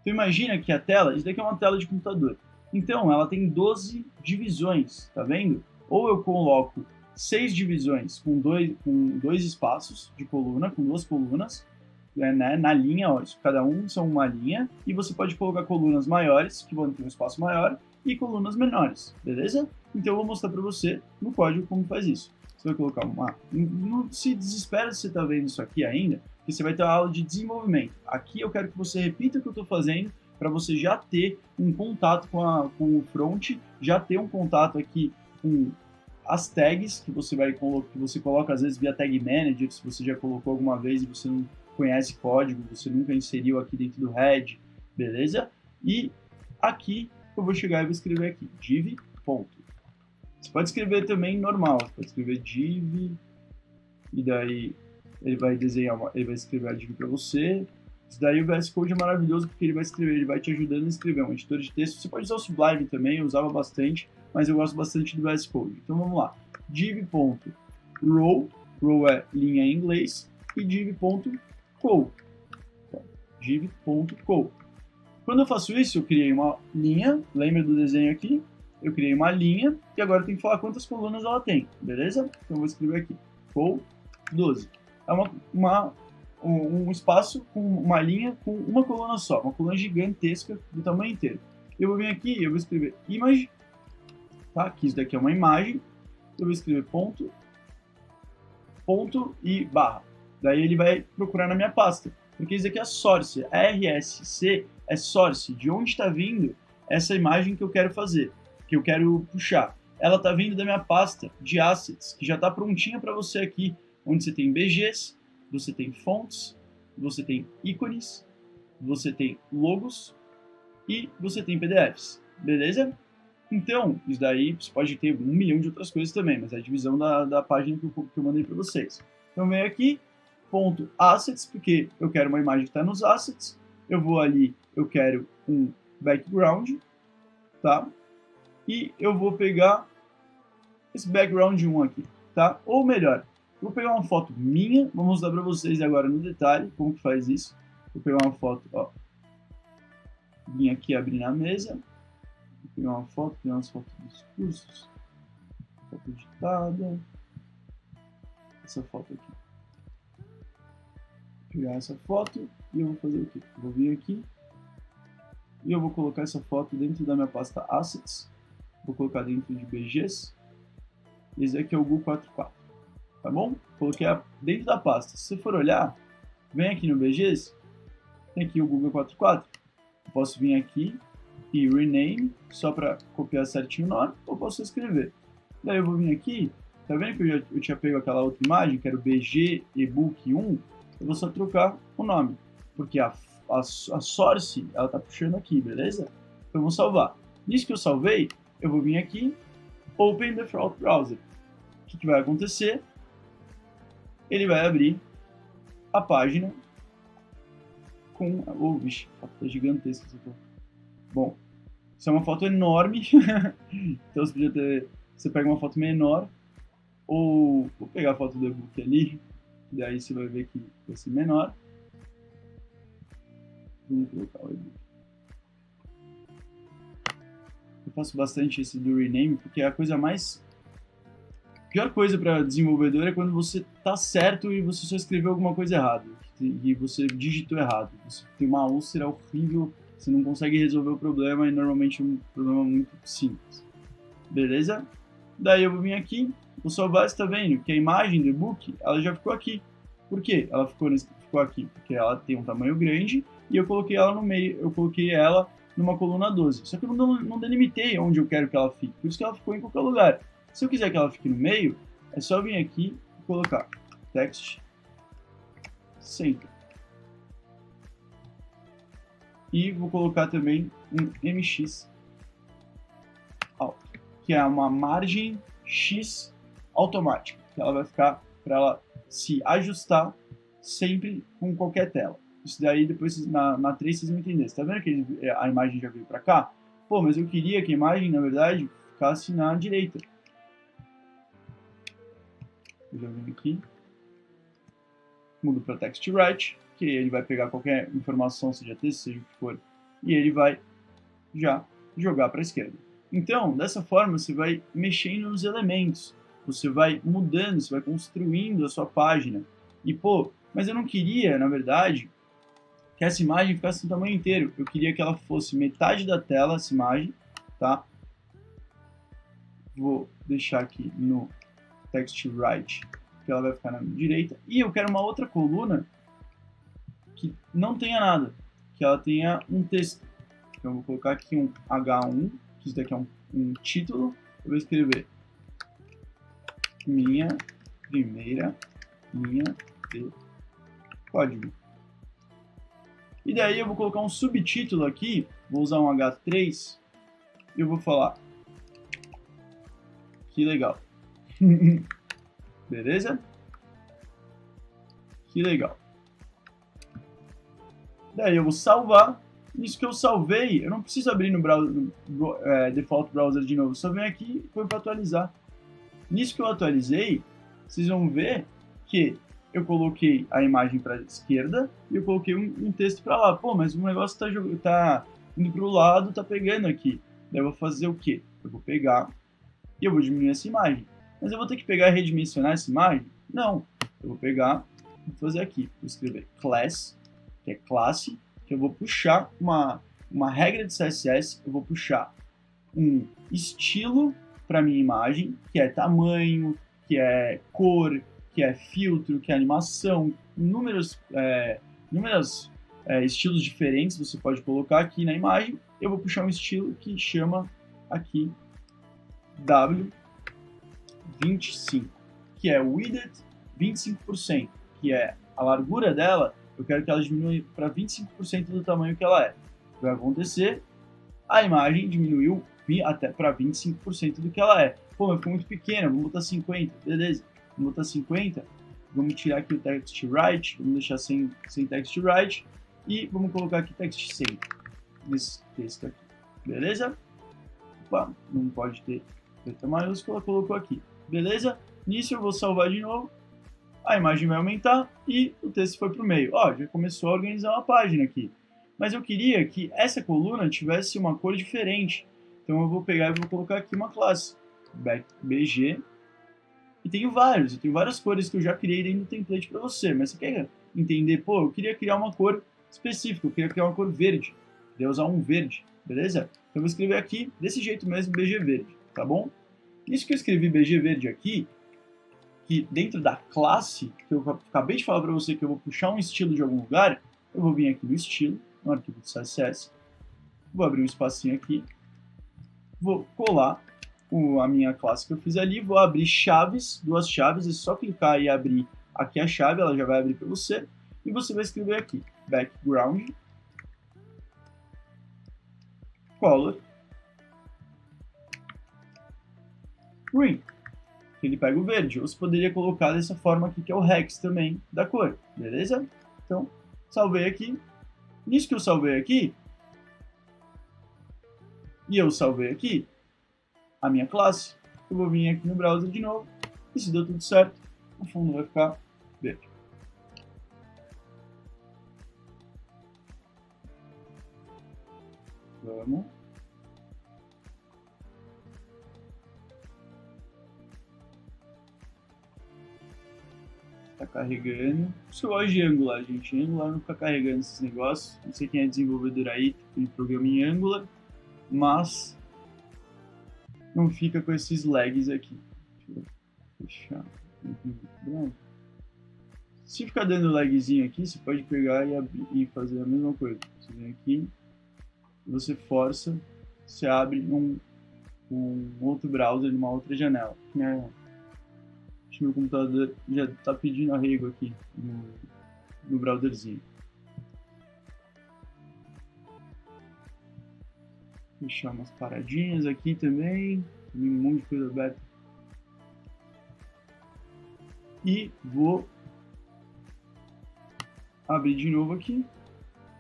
Então imagina que a tela, isso daqui é uma tela de computador. Então ela tem 12 divisões, tá vendo? Ou eu coloco 6 divisões com dois espaços de coluna, com duas colunas, né, na linha, ó, cada um são uma linha, e você pode colocar colunas maiores, que vão ter um espaço maior, e colunas menores, beleza? Então eu vou mostrar para você no código como faz isso. Você vai colocar não se desespera se você está vendo isso aqui ainda, que você vai ter uma aula de desenvolvimento. Aqui eu quero que você repita o que eu estou fazendo para você já ter um contato com o front, já ter um contato aqui com as tags que você coloca às vezes via Tag Manager, se você já colocou alguma vez e você não conhece código, você nunca inseriu aqui dentro do head, beleza? E aqui eu vou chegar e vou escrever aqui, div. Você pode escrever também normal, você pode escrever div, e daí ele vai escrever a div para você. Isso daí o VS Code é maravilhoso porque ele vai te ajudando a escrever um editor de texto. Você pode usar o Sublime também, eu usava bastante, mas eu gosto bastante do VS Code. Então vamos lá, div.row, row é linha em inglês, e div.co. Div.co. Quando eu faço isso, eu criei uma linha, lembra do desenho aqui? Eu criei uma linha e agora eu tenho que falar quantas colunas ela tem, beleza? Então eu vou escrever aqui, co 12. É um espaço com uma linha com uma coluna só, uma coluna gigantesca do tamanho inteiro. Eu vou vir aqui e eu vou escrever image, tá? Que isso daqui é uma imagem. Eu vou escrever ponto e barra. Daí ele vai procurar na minha pasta, porque isso aqui é source, RSC é source, de onde está vindo essa imagem que eu quero fazer, que eu quero puxar. Ela está vindo da minha pasta de assets, que já está prontinha para você aqui, onde você tem BGs, você tem fonts, você tem ícones, você tem logos e você tem PDFs, beleza? Então, isso daí você pode ter 1 milhão de outras coisas também, mas é a divisão da página que eu mandei para vocês. Então, venho aqui, ponto assets, porque eu quero uma imagem que está nos assets, eu vou ali, eu quero um background, tá? E eu vou pegar esse background 1 aqui, tá? Ou melhor, vou pegar uma foto minha, vou mostrar para vocês agora no detalhe como que faz isso. Vou pegar uma foto, ó, vim aqui abrir na mesa, vou pegar uma foto, tem umas fotos dos cursos, foto editada, essa foto aqui. pegar essa foto e eu vou fazer o quê? Eu vou vir aqui e eu vou colocar essa foto dentro da minha pasta Assets, vou colocar dentro de BGs, esse aqui é o GU44, tá bom? Coloquei dentro da pasta. Se você for olhar, vem aqui no BGs, tem aqui o GU44, eu posso vir aqui e rename, só para copiar certinho o nome, ou posso escrever. Daí eu vou vir aqui, tá vendo que eu tinha pego aquela outra imagem, que era o BG ebook 1, eu vou só trocar o nome, porque a source, ela tá puxando aqui, beleza? Então eu vou salvar. Nisso que eu salvei, eu vou vir aqui, Open Default Browser. O que vai acontecer? Ele vai abrir a página com... Oh, vixe, a foto tá gigantesca. Bom, isso é uma foto enorme, então você pega uma foto menor, ou vou pegar a foto do e-book ali, e aí você vai ver que vai ser menor. Vamos colocar o e-book. Eu faço bastante esse do rename, porque é a coisa mais... A pior coisa para desenvolvedor é quando você tá certo e você só escreveu alguma coisa errada, e você digitou errado. Você tem uma úlcera horrível, você não consegue resolver o problema, e normalmente é um problema muito simples. Beleza? Daí eu vou vir aqui, vou salvar, você tá vendo que a imagem do e-book, ela já ficou aqui. Por quê? Ela ficou aqui porque ela tem um tamanho grande, e eu coloquei ela no meio, eu coloquei ela numa coluna 12. Só que eu não delimitei onde eu quero que ela fique, por isso que ela ficou em qualquer lugar. Se eu quiser que ela fique no meio, é só vir aqui e colocar text center. E vou colocar também um MX alto, que é uma margem X automática, que ela vai ficar para ela se ajustar sempre com qualquer tela. Isso daí depois na 3 vocês vão entender. Você tá vendo que a imagem já veio para cá? Pô, mas eu queria que a imagem, na verdade, ficasse na direita. Eu já venho aqui, mudo para text right, que ele vai pegar qualquer informação, seja texto, seja o que for, e ele vai já jogar para a esquerda. Então, dessa forma, você vai mexendo nos elementos, você vai mudando, você vai construindo a sua página. E, pô, mas eu não queria, na verdade, que essa imagem ficasse no tamanho inteiro. Eu queria que ela fosse metade da tela, essa imagem, tá? Vou deixar aqui no text right, que ela vai ficar na direita. E eu quero uma outra coluna que não tenha nada, que ela tenha um texto. Então eu vou colocar aqui um H1, que isso daqui é um título. Eu vou escrever minha primeira linha de código. E daí eu vou colocar um subtítulo aqui, vou usar um H3, e eu vou falar que legal. Beleza? Que legal. Daí eu vou salvar. Isso que eu salvei, eu não preciso abrir no default browser de novo. Só venho aqui e põe para atualizar. Nisso que eu atualizei, vocês vão ver que eu coloquei a imagem para a esquerda e eu coloquei um texto para lá. Pô, mas o negócio tá indo para o lado, tá pegando aqui. Daí eu vou fazer o quê? Eu vou pegar e eu vou diminuir essa imagem. Mas eu vou ter que pegar e redimensionar essa imagem? Não. Eu vou pegar e fazer aqui. Vou escrever class, que é classe, que eu vou puxar uma regra de CSS, eu vou puxar um estilo para minha imagem, que é tamanho, que é cor, que é filtro, que é animação, inúmeros estilos diferentes você pode colocar aqui na imagem. Eu vou puxar um estilo que chama aqui W25, que é width 25%, que é a largura dela, eu quero que ela diminua para 25% do tamanho que ela é. O que vai acontecer? A imagem diminuiu até para 25% do que ela é. Pô, mas ficou muito pequena, vamos botar 50%, beleza. Vamos botar 50%, vamos tirar aqui o text right, vamos deixar sem text right, e vamos colocar aqui text center, nesse texto aqui, beleza? Opa, não pode ter letra maiúscula, colocou aqui, beleza? Nisso eu vou salvar de novo, a imagem vai aumentar e o texto foi para o meio. Ó, já começou a organizar uma página aqui. Mas eu queria que essa coluna tivesse uma cor diferente. Então eu vou pegar e vou colocar aqui uma classe, BG, e eu tenho várias cores que eu já criei dentro do template para você. Mas você quer entender, pô, eu queria criar uma cor específica, eu queria criar uma cor verde, queria usar um verde, beleza? Então eu vou escrever aqui, desse jeito mesmo, BG verde, tá bom? Isso que eu escrevi BG verde aqui, que dentro da classe, que eu acabei de falar para você que eu vou puxar um estilo de algum lugar, eu vou vir aqui no estilo, no arquivo do CSS, vou abrir um espacinho aqui, vou colar a minha classe que eu fiz ali, vou abrir chaves, 2 chaves, é só clicar e abrir aqui a chave, ela já vai abrir para você, e você vai escrever aqui, background, color, green. Ele pega o verde, ou você poderia colocar dessa forma aqui, que é o hex também da cor, beleza? Então, salvei aqui. Nisso que eu salvei aqui, e eu salvei aqui a minha classe, eu vou vir aqui no browser de novo, e se deu tudo certo, o fundo vai ficar verde. Vamos. Tá carregando. Por isso que eu gosto de Angular, gente. Angular não fica carregando esses negócios. Não sei quem é desenvolvedor aí, tem programa em Angular, mas não fica com esses lags aqui. Deixa eu fechar. Se ficar dando lagzinho aqui, você pode pegar e fazer a mesma coisa. Você vem aqui, você força, você abre um outro browser numa outra janela. Acho que meu computador já está pedindo arrego aqui no browserzinho. Fechar umas paradinhas aqui também. Tem um monte de coisa aberta. E vou abrir de novo aqui.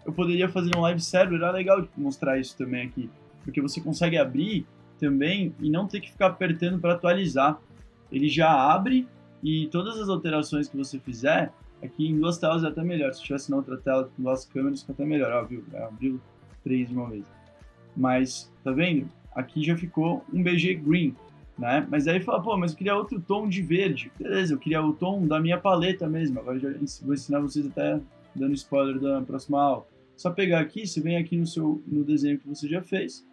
Eu poderia fazer um live server, era legal mostrar isso também aqui. Porque você consegue abrir também e não ter que ficar apertando para atualizar. Ele já abre e todas as alterações que você fizer, aqui em 2 telas é até melhor. Se tivesse na outra tela com 2 câmeras, fica até melhor. Ó, viu? Abriu 3 de uma vez. Mas, tá vendo? Aqui já ficou um BG green, né? Mas aí fala, pô, mas eu queria outro tom de verde. Beleza, eu queria o tom da minha paleta mesmo. Agora já vou ensinar vocês até dando spoiler da próxima aula. Só pegar aqui, você vem aqui no desenho que você já fez,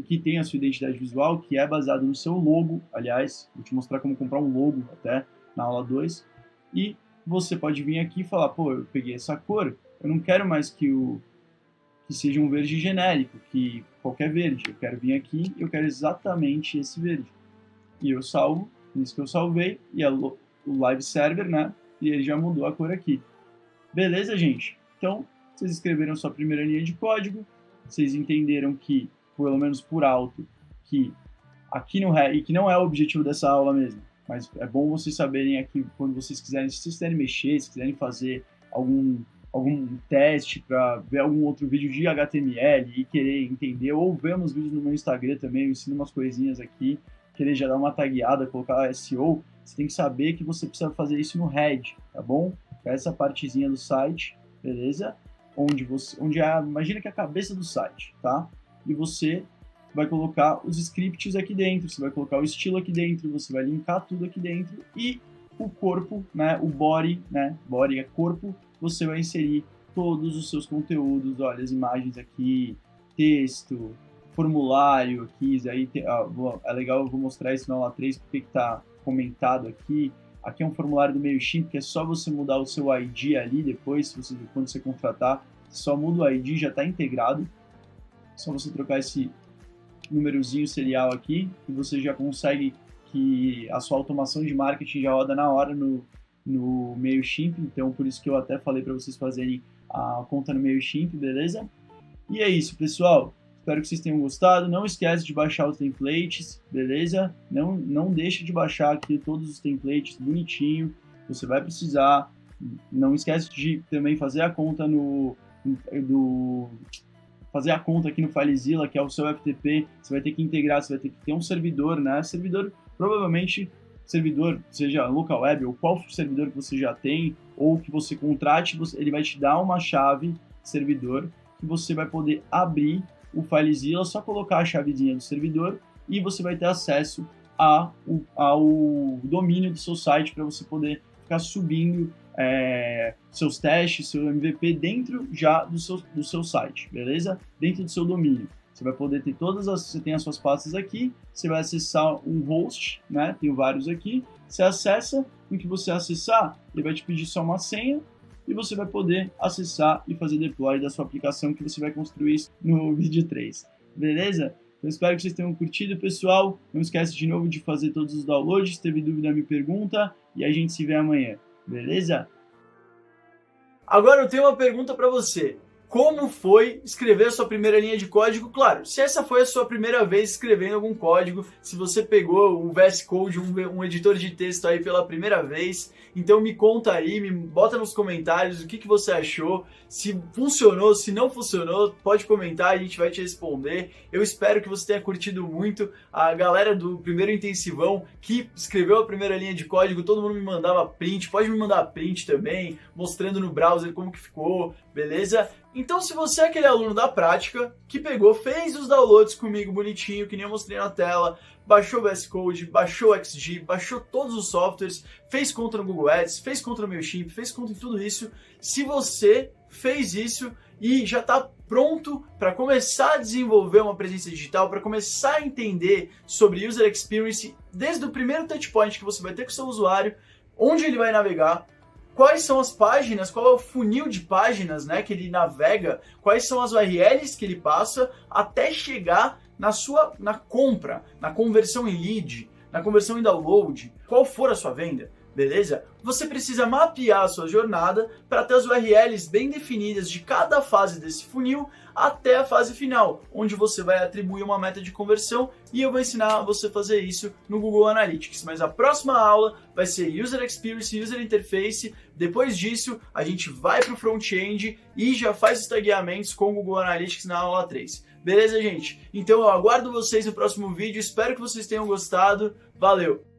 que tem a sua identidade visual, que é baseado no seu logo, aliás, vou te mostrar como comprar um logo até na aula 2, e você pode vir aqui e falar, pô, eu peguei essa cor, eu não quero mais que seja um verde genérico, que qualquer verde, eu quero vir aqui e eu quero exatamente esse verde. E eu salvo, nisso que eu salvei, e o live server, né, e ele já mudou a cor aqui. Beleza, gente? Então, vocês escreveram sua primeira linha de código, vocês entenderam que, pelo menos por alto, que aqui e que não é o objetivo dessa aula mesmo, mas é bom vocês saberem aqui, quando vocês quiserem, se vocês quiserem mexer, se quiserem fazer algum teste para ver algum outro vídeo de HTML e querer entender, ou ver uns vídeos no meu Instagram também, eu ensino umas coisinhas aqui, querer já dar uma tagueada, colocar SEO, você tem que saber que você precisa fazer isso no head, tá bom? Essa partezinha do site, beleza? Onde imagina que é a cabeça do site, tá? E você vai colocar os scripts aqui dentro, você vai colocar o estilo aqui dentro, você vai linkar tudo aqui dentro e o corpo, né, o body, né, body é corpo, você vai inserir todos os seus conteúdos, olha as imagens aqui, texto, formulário aqui, aí é legal, eu vou mostrar isso na aula 3 porque que tá comentado aqui. Aqui é um formulário do MailChimp, que é só você mudar o seu ID ali depois, quando você contratar, só muda o ID, já está integrado. Só você trocar esse númerozinho serial aqui, e você já consegue que a sua automação de marketing já roda na hora no MailChimp, então por isso que eu até falei para vocês fazerem a conta no MailChimp, beleza? E é isso, pessoal. Espero que vocês tenham gostado. Não esquece de baixar os templates, beleza? Não deixe de baixar aqui todos os templates bonitinho. Você vai precisar. Não esquece de também fazer a conta fazer a conta aqui no FileZilla, que é o seu FTP. Você vai ter que integrar, você vai ter que ter um servidor, né? Provavelmente servidor, seja local web ou qual servidor que você já tem ou que você contrate, ele vai te dar uma chave servidor que você vai poder abrir o FileZilla, só colocar a chavezinha do servidor e você vai ter acesso ao domínio do seu site para você poder ficar subindo seus testes, seu MVP dentro já do seu site, beleza? Dentro do seu domínio. Você vai poder ter você tem as suas pastas aqui, você vai acessar um host, né? Tem vários aqui, você acessa, no que você acessar, ele vai te pedir só uma senha, e você vai poder acessar e fazer deploy da sua aplicação que você vai construir no vídeo 3, beleza? Eu espero que vocês tenham curtido, pessoal. Não esquece de novo de fazer todos os downloads. Se teve dúvida, me pergunta. E a gente se vê amanhã. Beleza? Agora eu tenho uma pergunta para você. Como foi escrever a sua primeira linha de código? Claro, se essa foi a sua primeira vez escrevendo algum código, se você pegou o VS Code, um editor de texto aí pela primeira vez, então me conta aí, me bota nos comentários o que você achou, se funcionou, se não funcionou, pode comentar, a gente vai te responder. Eu espero que você tenha curtido muito. A galera do primeiro intensivão que escreveu a primeira linha de código, todo mundo me mandava print, pode me mandar print também, mostrando no browser como que ficou, beleza? Então, se você é aquele aluno da prática que pegou, fez os downloads comigo bonitinho, que nem eu mostrei na tela, baixou o VS Code, baixou o XG, baixou todos os softwares, fez conta no Google Ads, fez conta no MailChimp, fez conta em tudo isso, se você fez isso e já está pronto para começar a desenvolver uma presença digital, para começar a entender sobre User Experience, desde o primeiro touchpoint que você vai ter com o seu usuário, onde ele vai navegar, quais são as páginas, qual é o funil de páginas, né, que ele navega, quais são as URLs que ele passa até chegar na compra, na conversão em lead, na conversão em download, qual for a sua venda, beleza? Você precisa mapear a sua jornada para ter as URLs bem definidas de cada fase desse funil até a fase final, onde você vai atribuir uma meta de conversão, e eu vou ensinar você a fazer isso no Google Analytics. Mas a próxima aula vai ser User Experience, User Interface. Depois disso, a gente vai para o front-end e já faz os tagueamentos com o Google Analytics na aula 3. Beleza, gente? Então eu aguardo vocês no próximo vídeo, espero que vocês tenham gostado. Valeu!